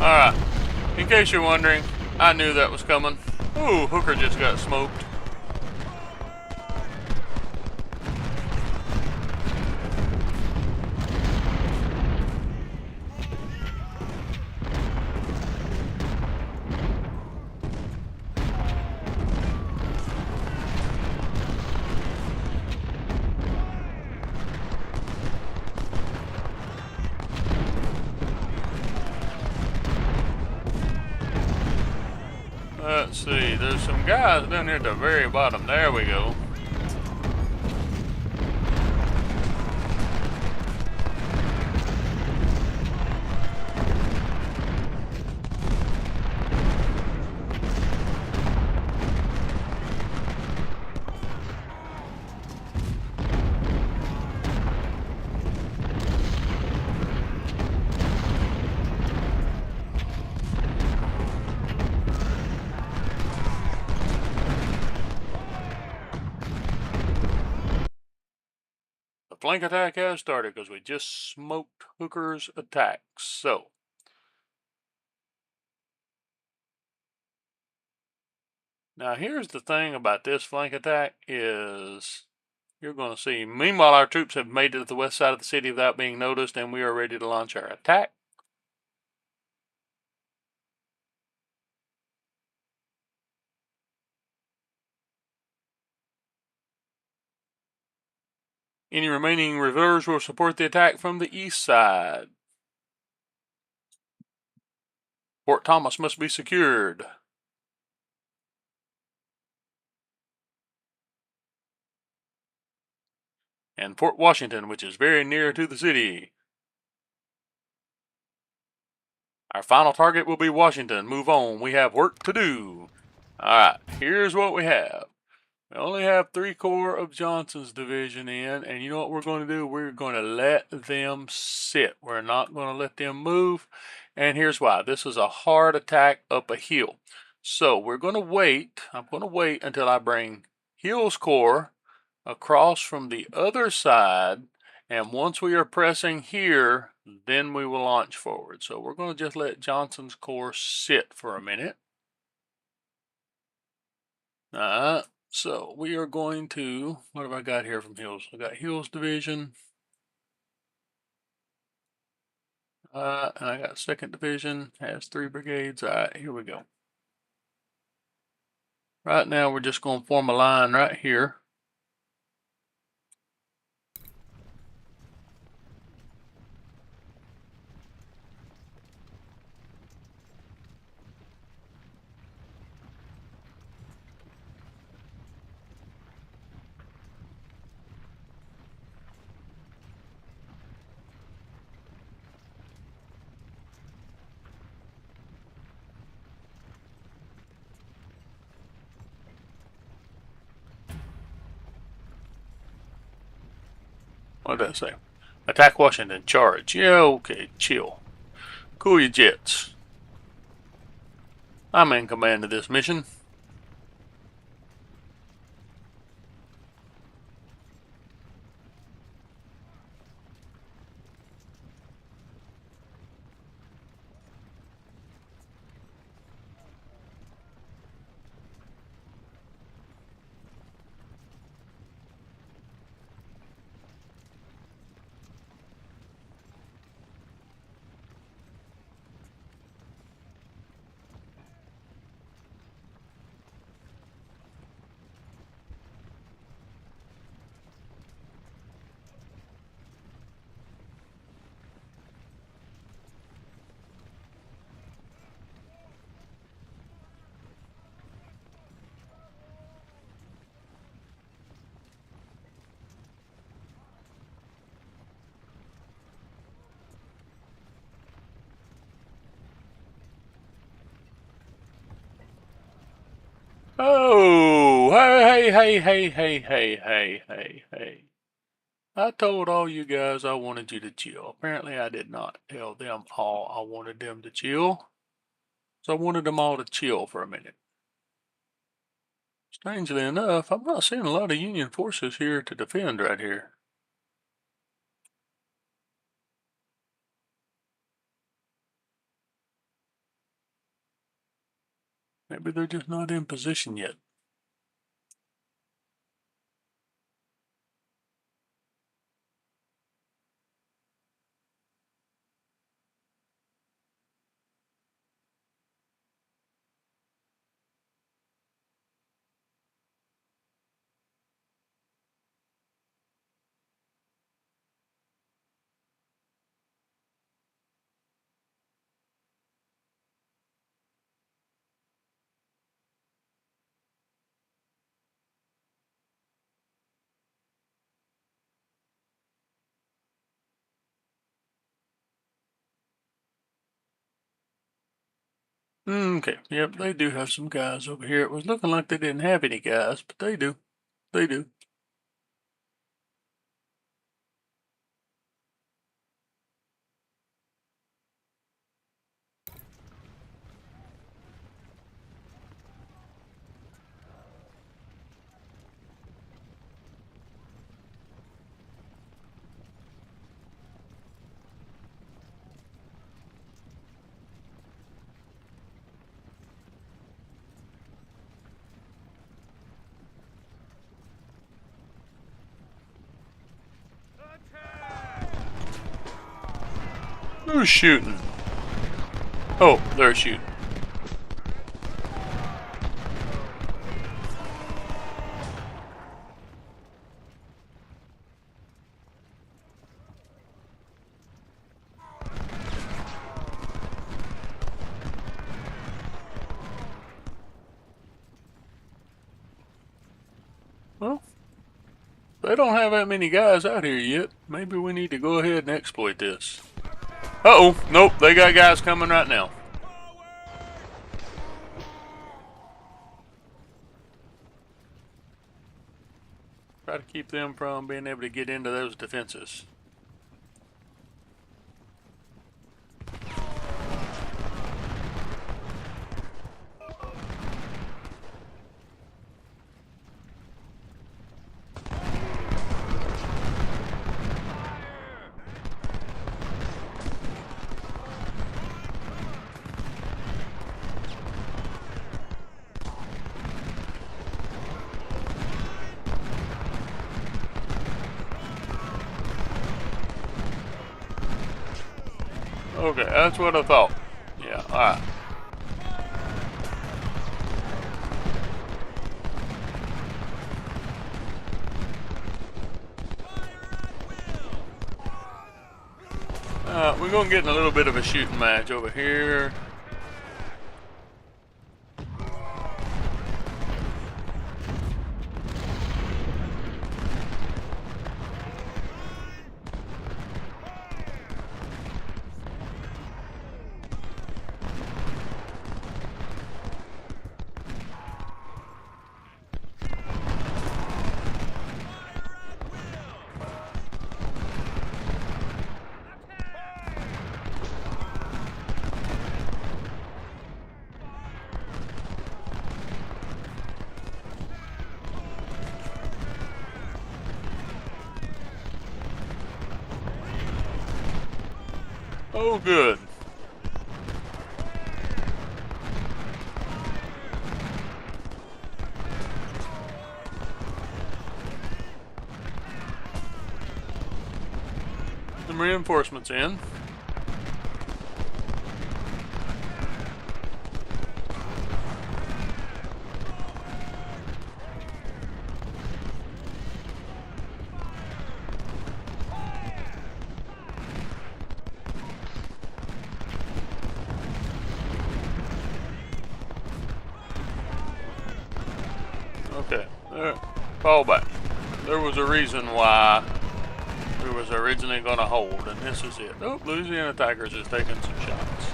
Alright, in case you're wondering, I knew that was coming. Ooh, Hooker just got smoked. Let's see, there's some guys down here at the very bottom. There we go. The flank attack has started because we just smoked Hooker's attack. So, now here's the thing about this flank attack is you're going to see. Meanwhile, our troops have made it to the west side of the city without being noticed, and we are ready to launch our attack. Any remaining reserves will support the attack from the east side. Fort Thomas must be secured. And Fort Washington, which is very near to the city. Our final target will be Washington. Move on. We have work to do. Alright, here's what we have. We only have 3 corps of Johnson's division in, and you know what we're going to do? We're going to let them sit. We're not going to let them move, and here's why. This is a hard attack up a hill. So we're going to wait. I'm going to wait until I bring Hill's corps across from the other side, and once we are pressing here, then we will launch forward. So we're going to just let Johnson's corps sit for a minute. So we are going to, what have I got here from Hills? I got Hills Division. And I got 2nd Division, has 3 brigades. All right, here we go. Right now we're just going to form a line right here. What did I say? Attack Washington, charge. Yeah, okay, chill. Cool your jets. I'm in command of this mission. Oh, hey. I told all you guys I wanted you to chill. Apparently I did not tell them all I wanted them to chill. So I wanted them all to chill for a minute. Strangely enough, I'm not seeing a lot of Union forces here to defend right here. Maybe they're just not in position yet. Okay, yep, they do have some guys over here. It was looking like they didn't have any guys, but they do. They do. Who's shooting? Oh, they're shooting. Well, they don't have that many guys out here yet. Maybe we need to go ahead and exploit this. Uh-oh, nope, they got guys coming right now. Try to keep them from being able to get into those defenses. Okay, that's what I thought. Yeah, alright. We're gonna get in a little bit of a shooting match over here. Oh, good. Some reinforcements in. Okay, fall back. There was a reason why we was originally going to hold, and this is it. Oh, Louisiana Tigers is taking some shots.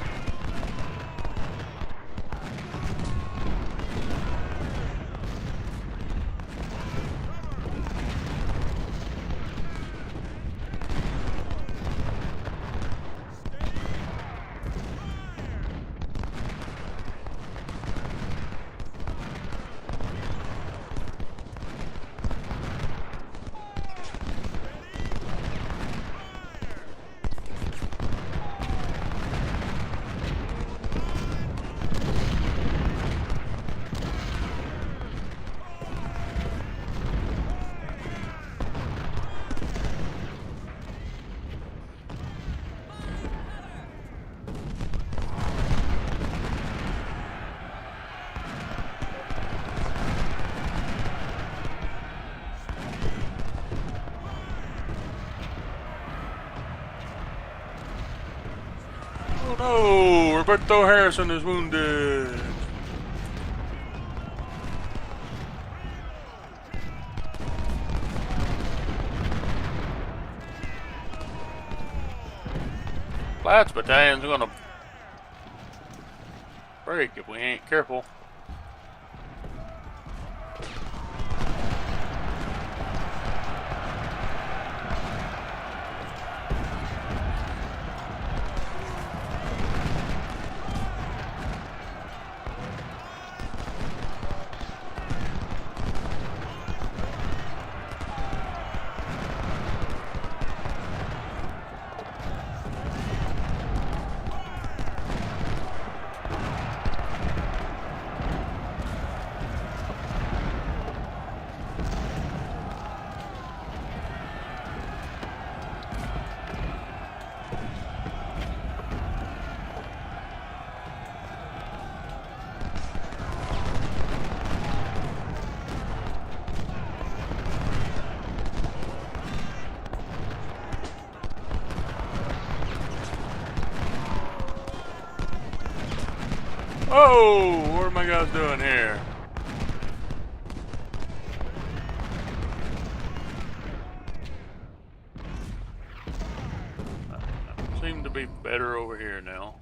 Oh no! Roberto Harrison is wounded. Flats battalion's gonna break if we ain't careful. Oh, what are my guys doing here? Seem to be better over here now.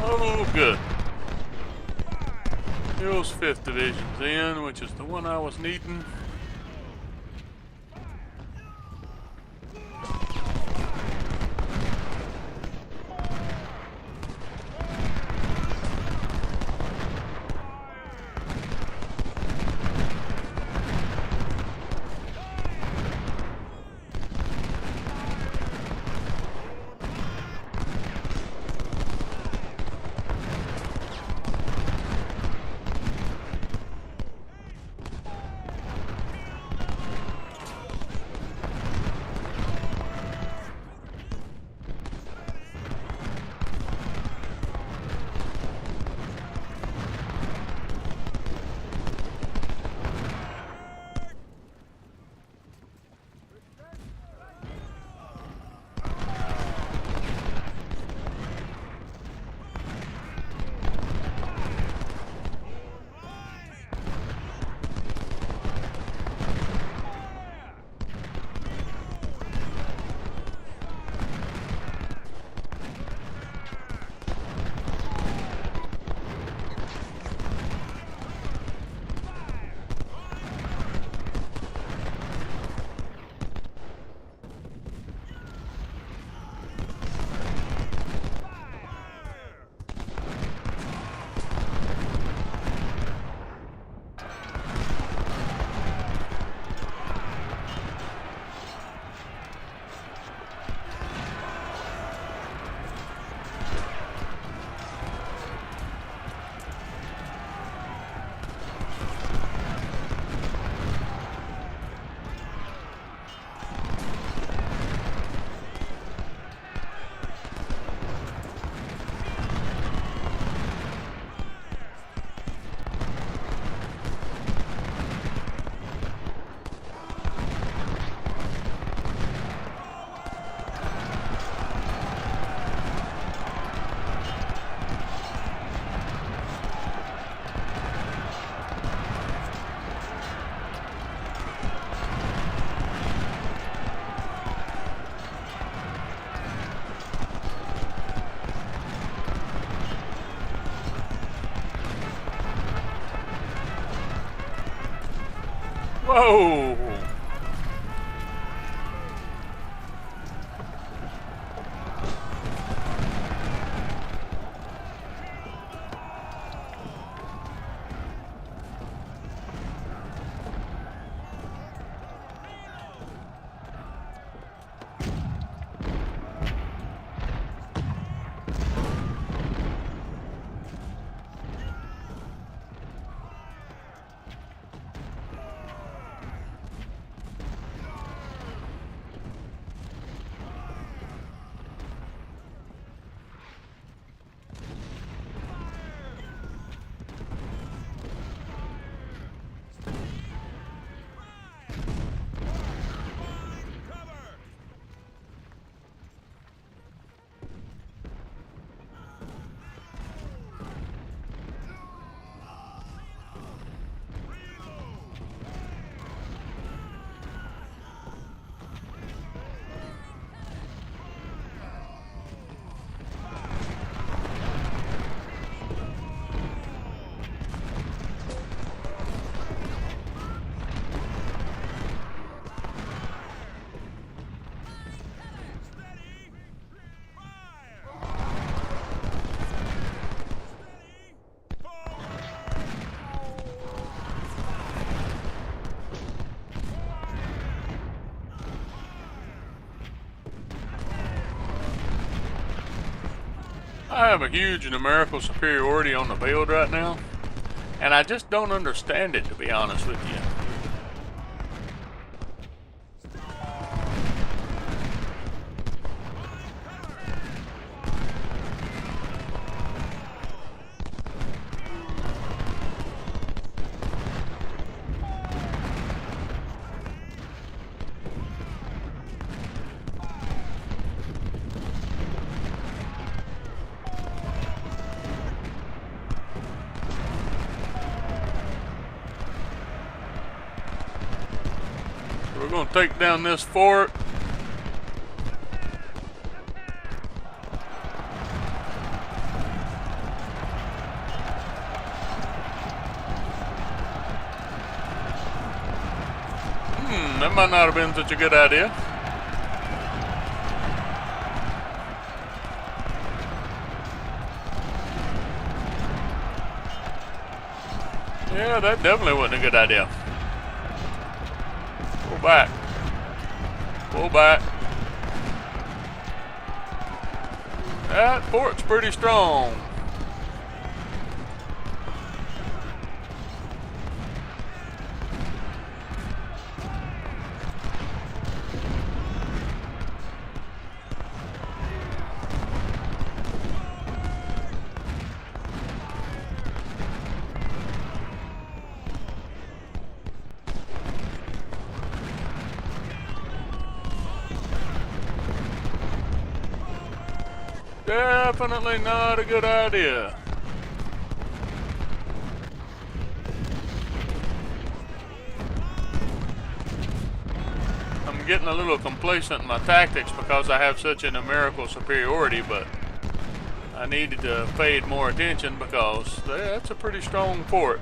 Oh, good. Hill's 5th Division's in, which is the one I was needing. Whoa! I have a huge numerical superiority on the field right now, and I just don't understand it, to be honest with you. We're going to take down this fort. That might not have been such a good idea. Yeah, that definitely wasn't a good idea. Pull back. Pull back. That fort's pretty strong. Definitely not a good idea. I'm getting a little complacent in my tactics because I have such a numerical superiority, but I needed to pay more attention because that's a pretty strong fort.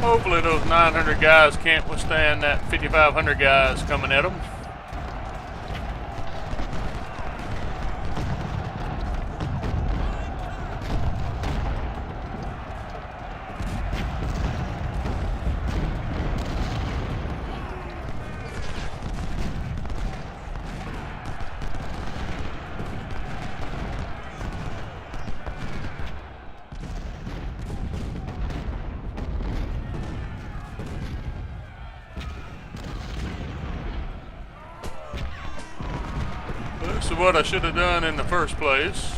Hopefully those 900 guys can't withstand that 5,500 guys coming at them. of what I should have done in the first place.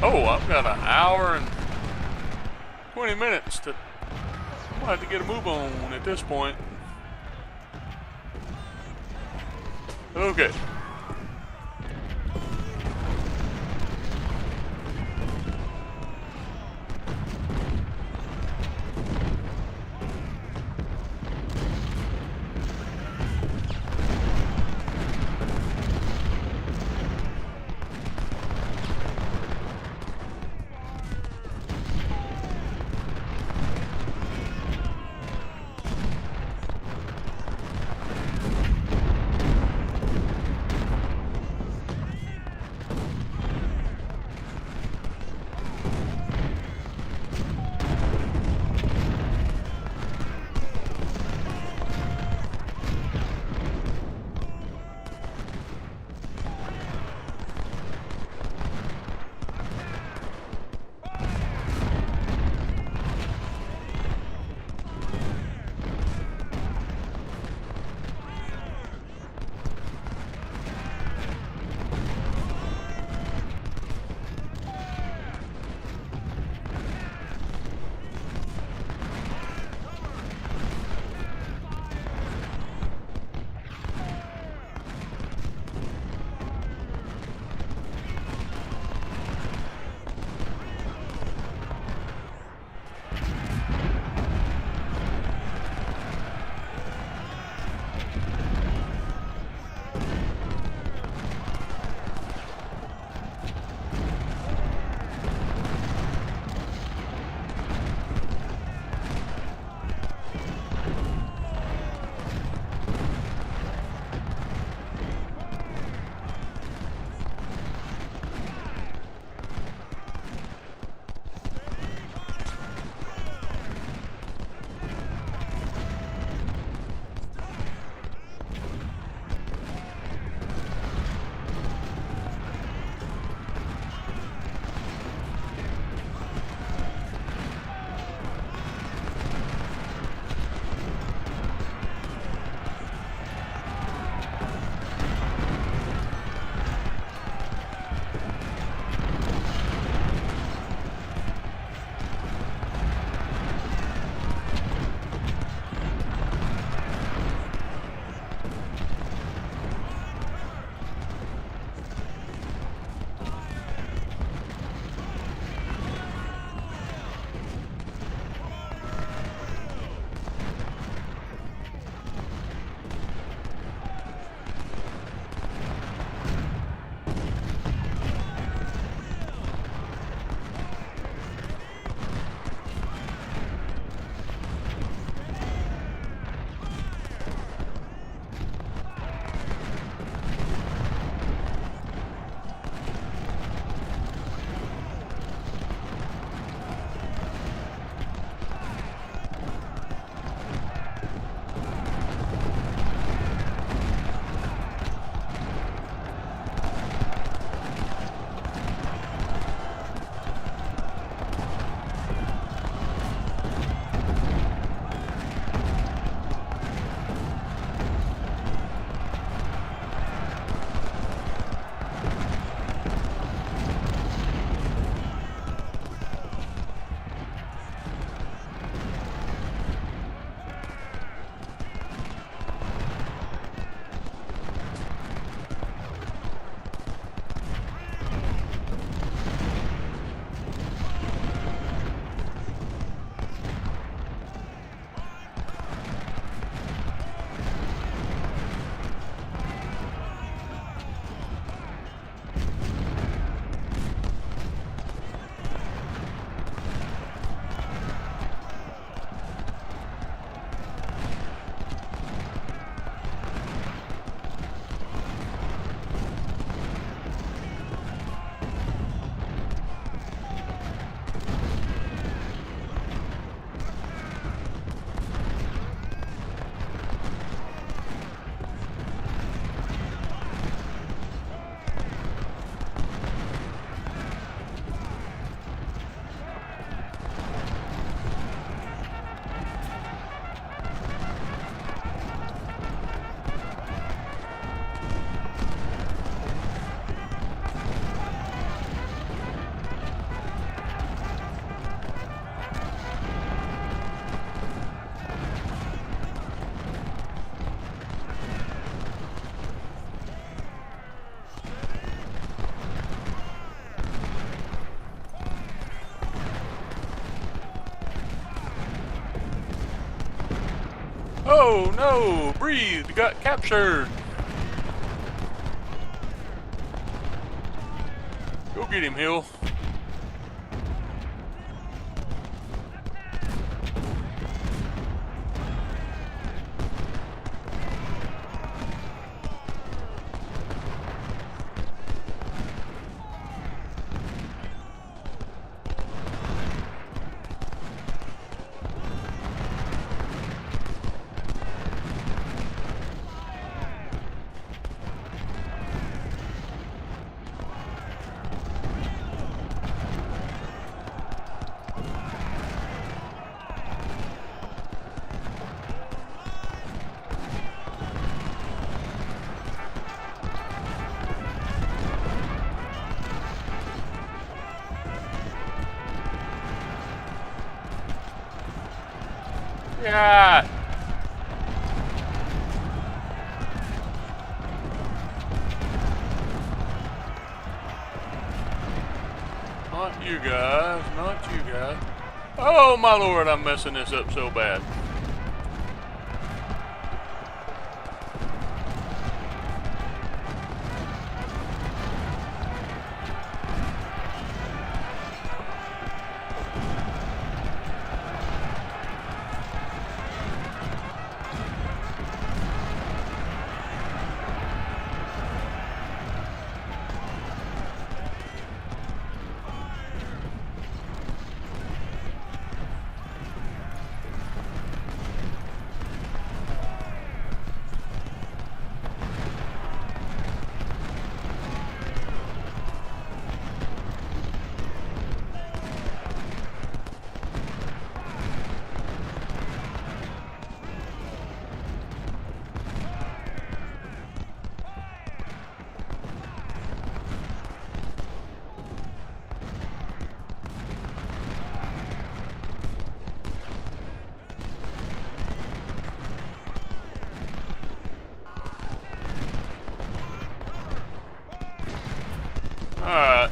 Oh, I've got an hour and 20 minutes to. I'm gonna have to get a move on at this point. Okay. Oh no! Breathe! Got captured! Go get him, Hill. Yeah! Not you guys, not you guys. Oh my lord, I'm messing this up so bad. Alright.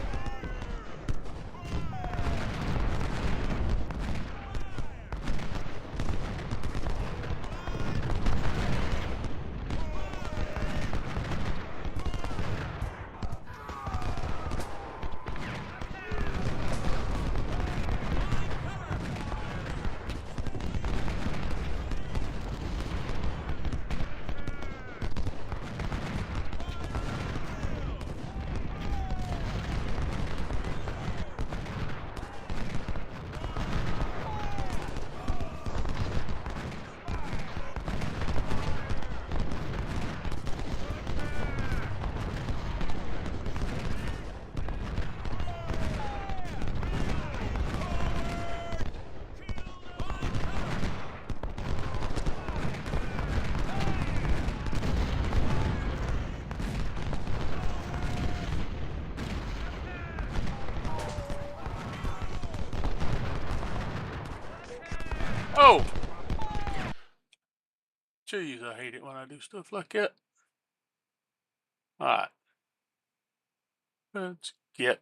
Oh! Jeez, I hate it when I do stuff like that. Alright. Let's get...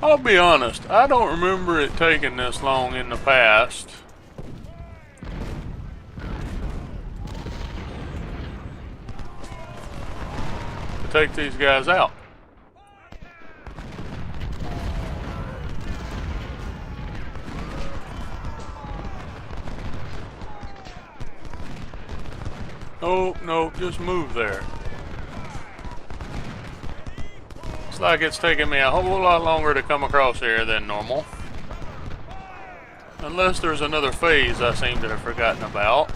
I'll be honest, I don't remember it taking this long in the past to take these guys out. Oh, no, just move there. Looks like it's taking me a whole lot longer to come across here than normal. Unless there's another phase I seem to have forgotten about.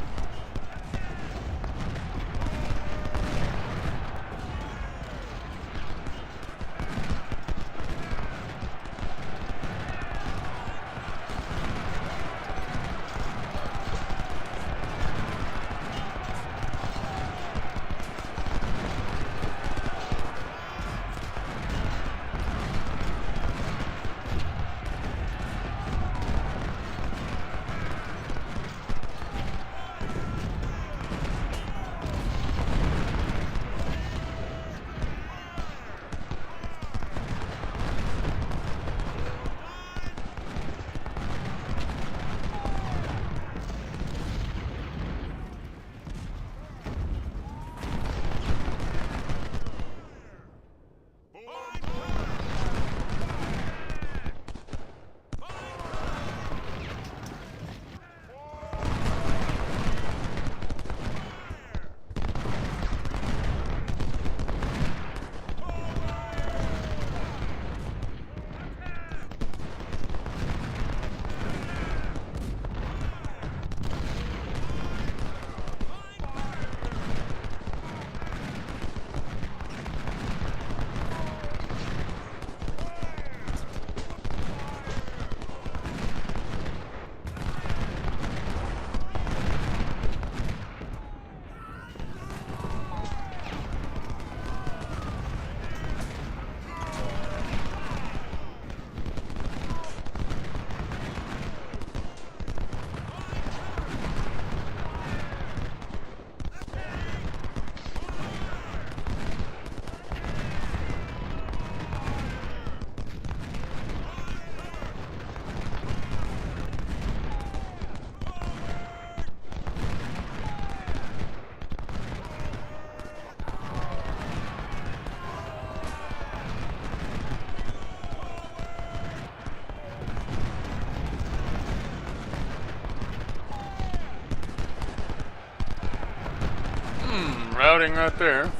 Routing right there.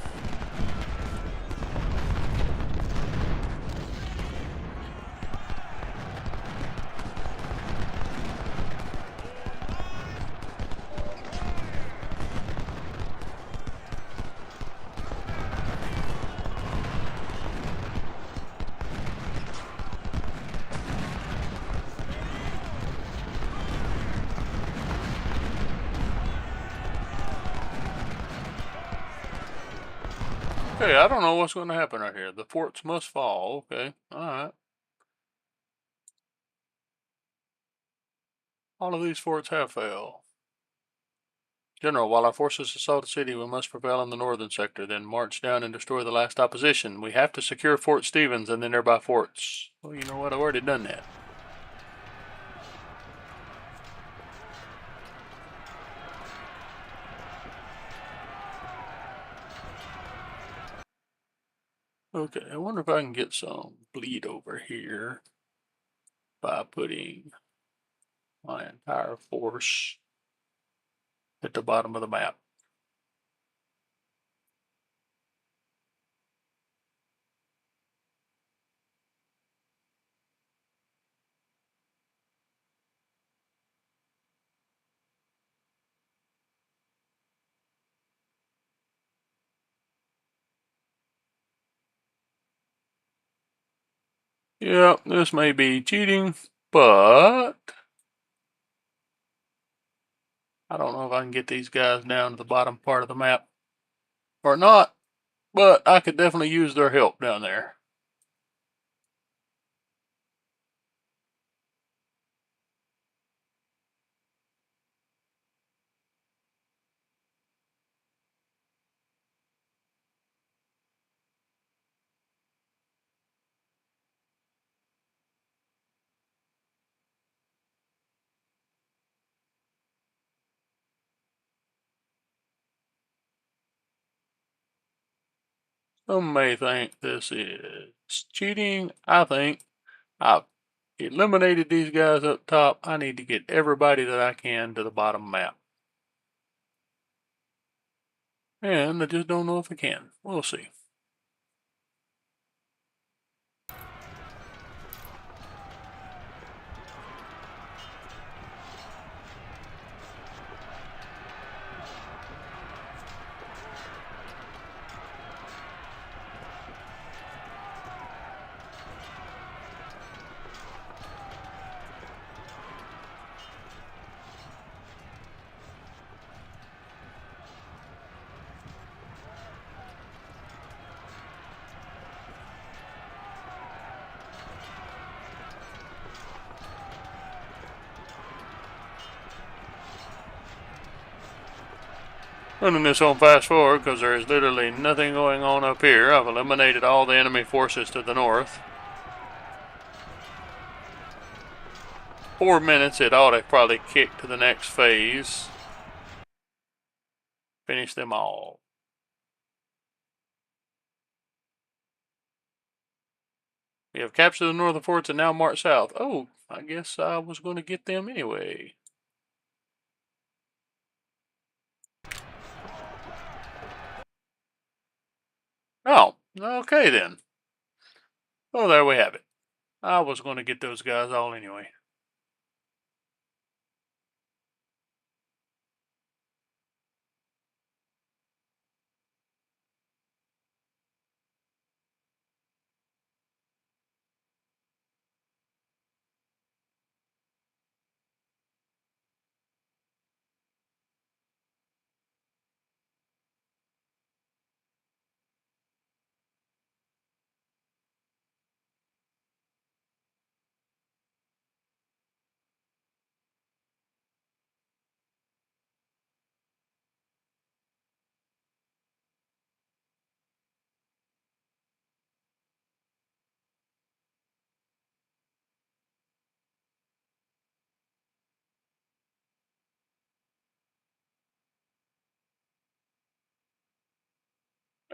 Okay, I don't know what's going to happen right here. The forts must fall. Okay, alright. All of these forts have failed. General, while our forces assault the city, we must prevail in the northern sector, then march down and destroy the last opposition. We have to secure Fort Stevens and the nearby forts. Well, you know what? I've already done that. Okay, I wonder if I can get some bleed over here by putting my entire force at the bottom of the map. Yeah, this may be cheating, but I don't know if I can get these guys down to the bottom part of the map or not, but I could definitely use their help down there. Some may think this is cheating. I think I've eliminated these guys up top. I need to get everybody that I can to the bottom map. And I just don't know if I can. We'll see. Running this on fast forward because there is literally nothing going on up here. I've eliminated all the enemy forces to the north. 4 minutes, it ought to probably kick to the next phase. Finish them all. We have captured the northern forts and now march south. Oh, I guess I was going to get them anyway. Oh, okay then. Oh, there we have it. I was going to get those guys all anyway.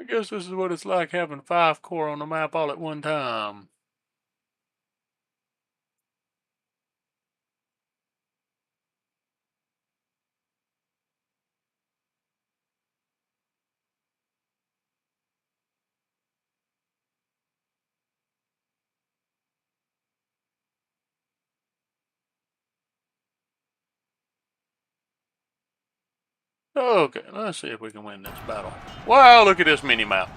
I guess this is what it's like having 5 corps on the map all at one time. Okay, let's see if we can win this battle. Wow, look at this mini map.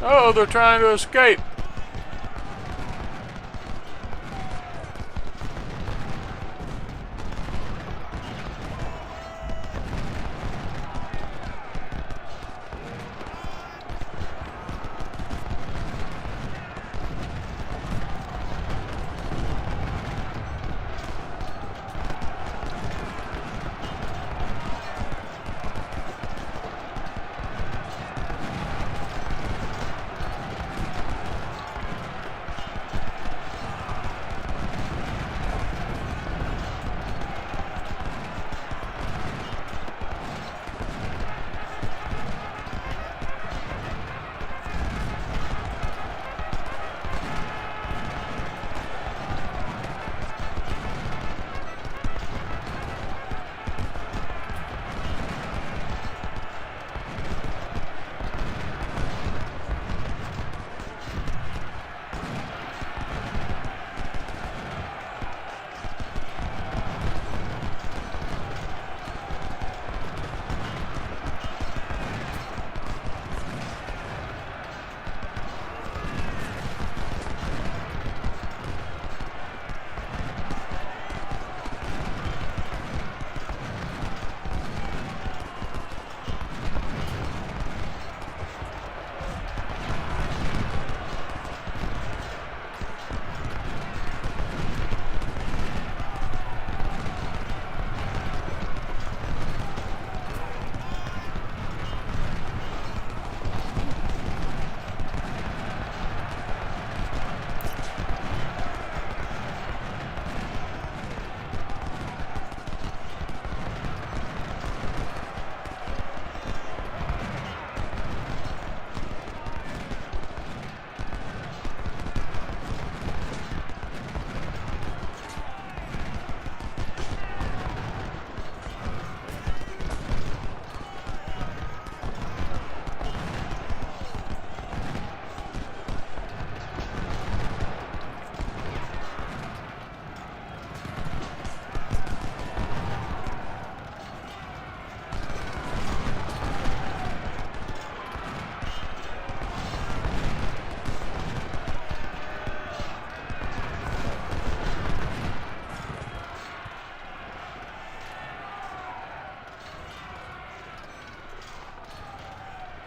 Oh, they're trying to escape.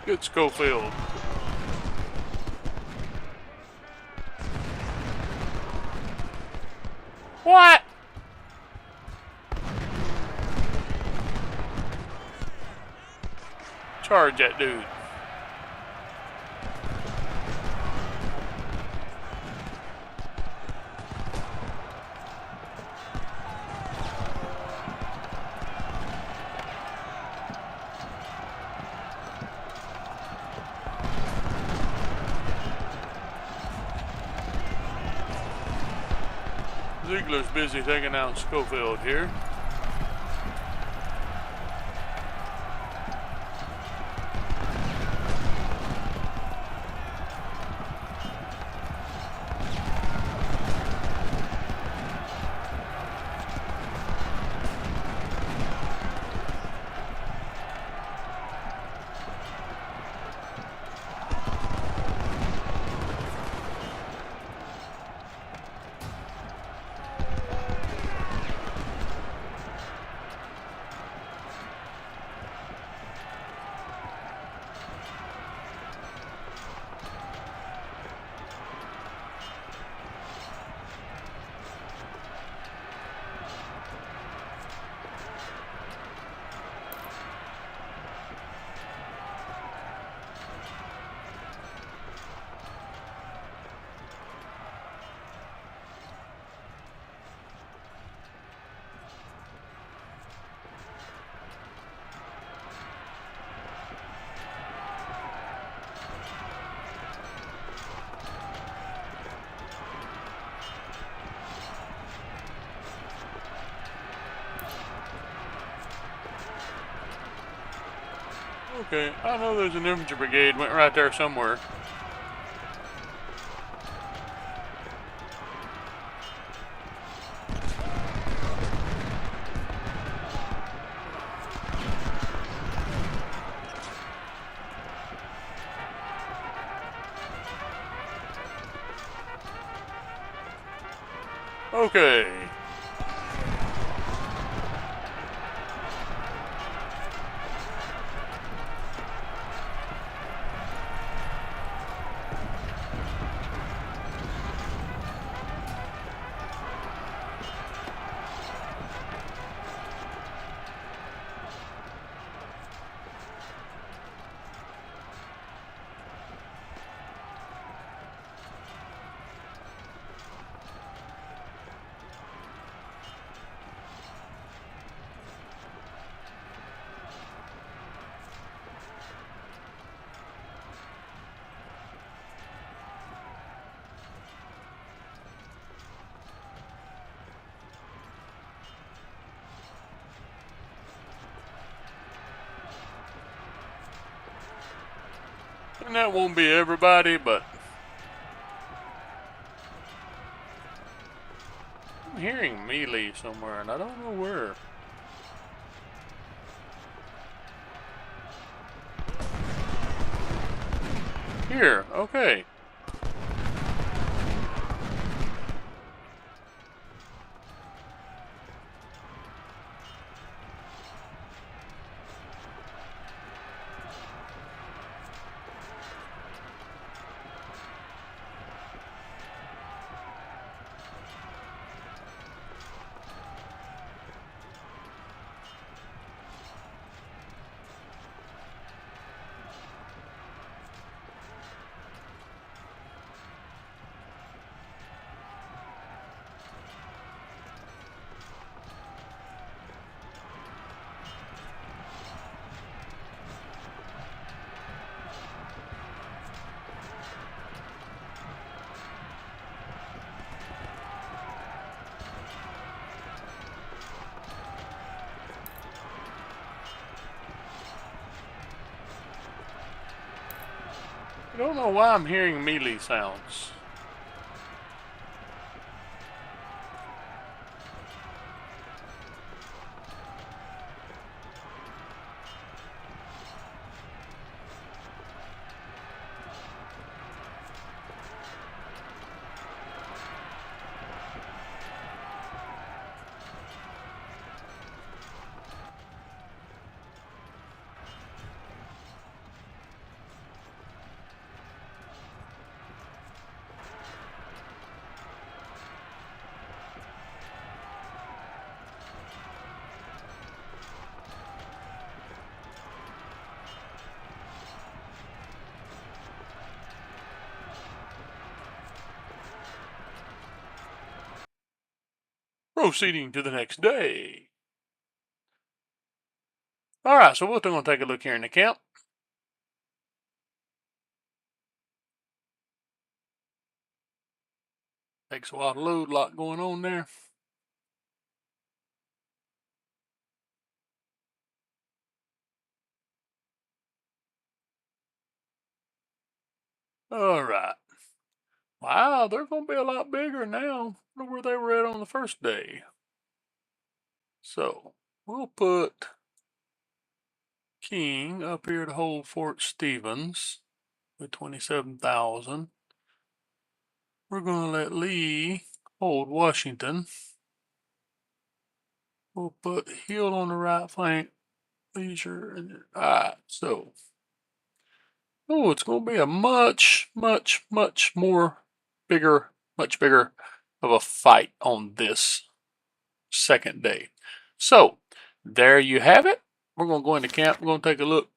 Good Schofield. What? Charge that dude. Ziegler's busy taking out Schofield here. Okay, I know there's an infantry brigade went right there somewhere. Okay. And that won't be everybody, but I'm hearing melee somewhere, and I don't know where. Here, okay. I don't know why I'm hearing melee sounds. Proceeding to the next day. All right, so we're going to take a look here in the camp. Takes a while to load, a lot going on there. All right. Wow, they're going to be a lot bigger now than where they were at on the first day. So we'll put King up here to hold Fort Stevens with 27,000. We're going to let Lee hold Washington. We'll put Hill on the right flank. Leisure. All right, so. Oh, it's going to be a much bigger of a fight on this second day. So, there you have it. We're going to go into camp. We're going to take a look,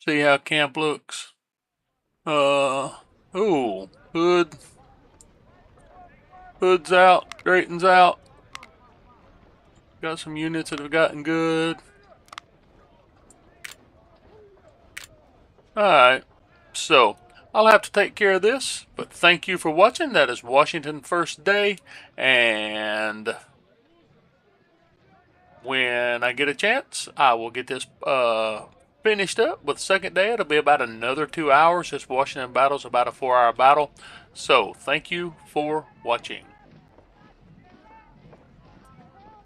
see how camp looks. Oh, Hood's out, Drayton's out. Got some units that have gotten good. Alright, so I'll have to take care of this, but thank you for watching. That is Washington first day, and when I get a chance, I will get this finished up with second day. It'll be about another 2 hours. This Washington battle is about a 4-hour battle. So thank you for watching.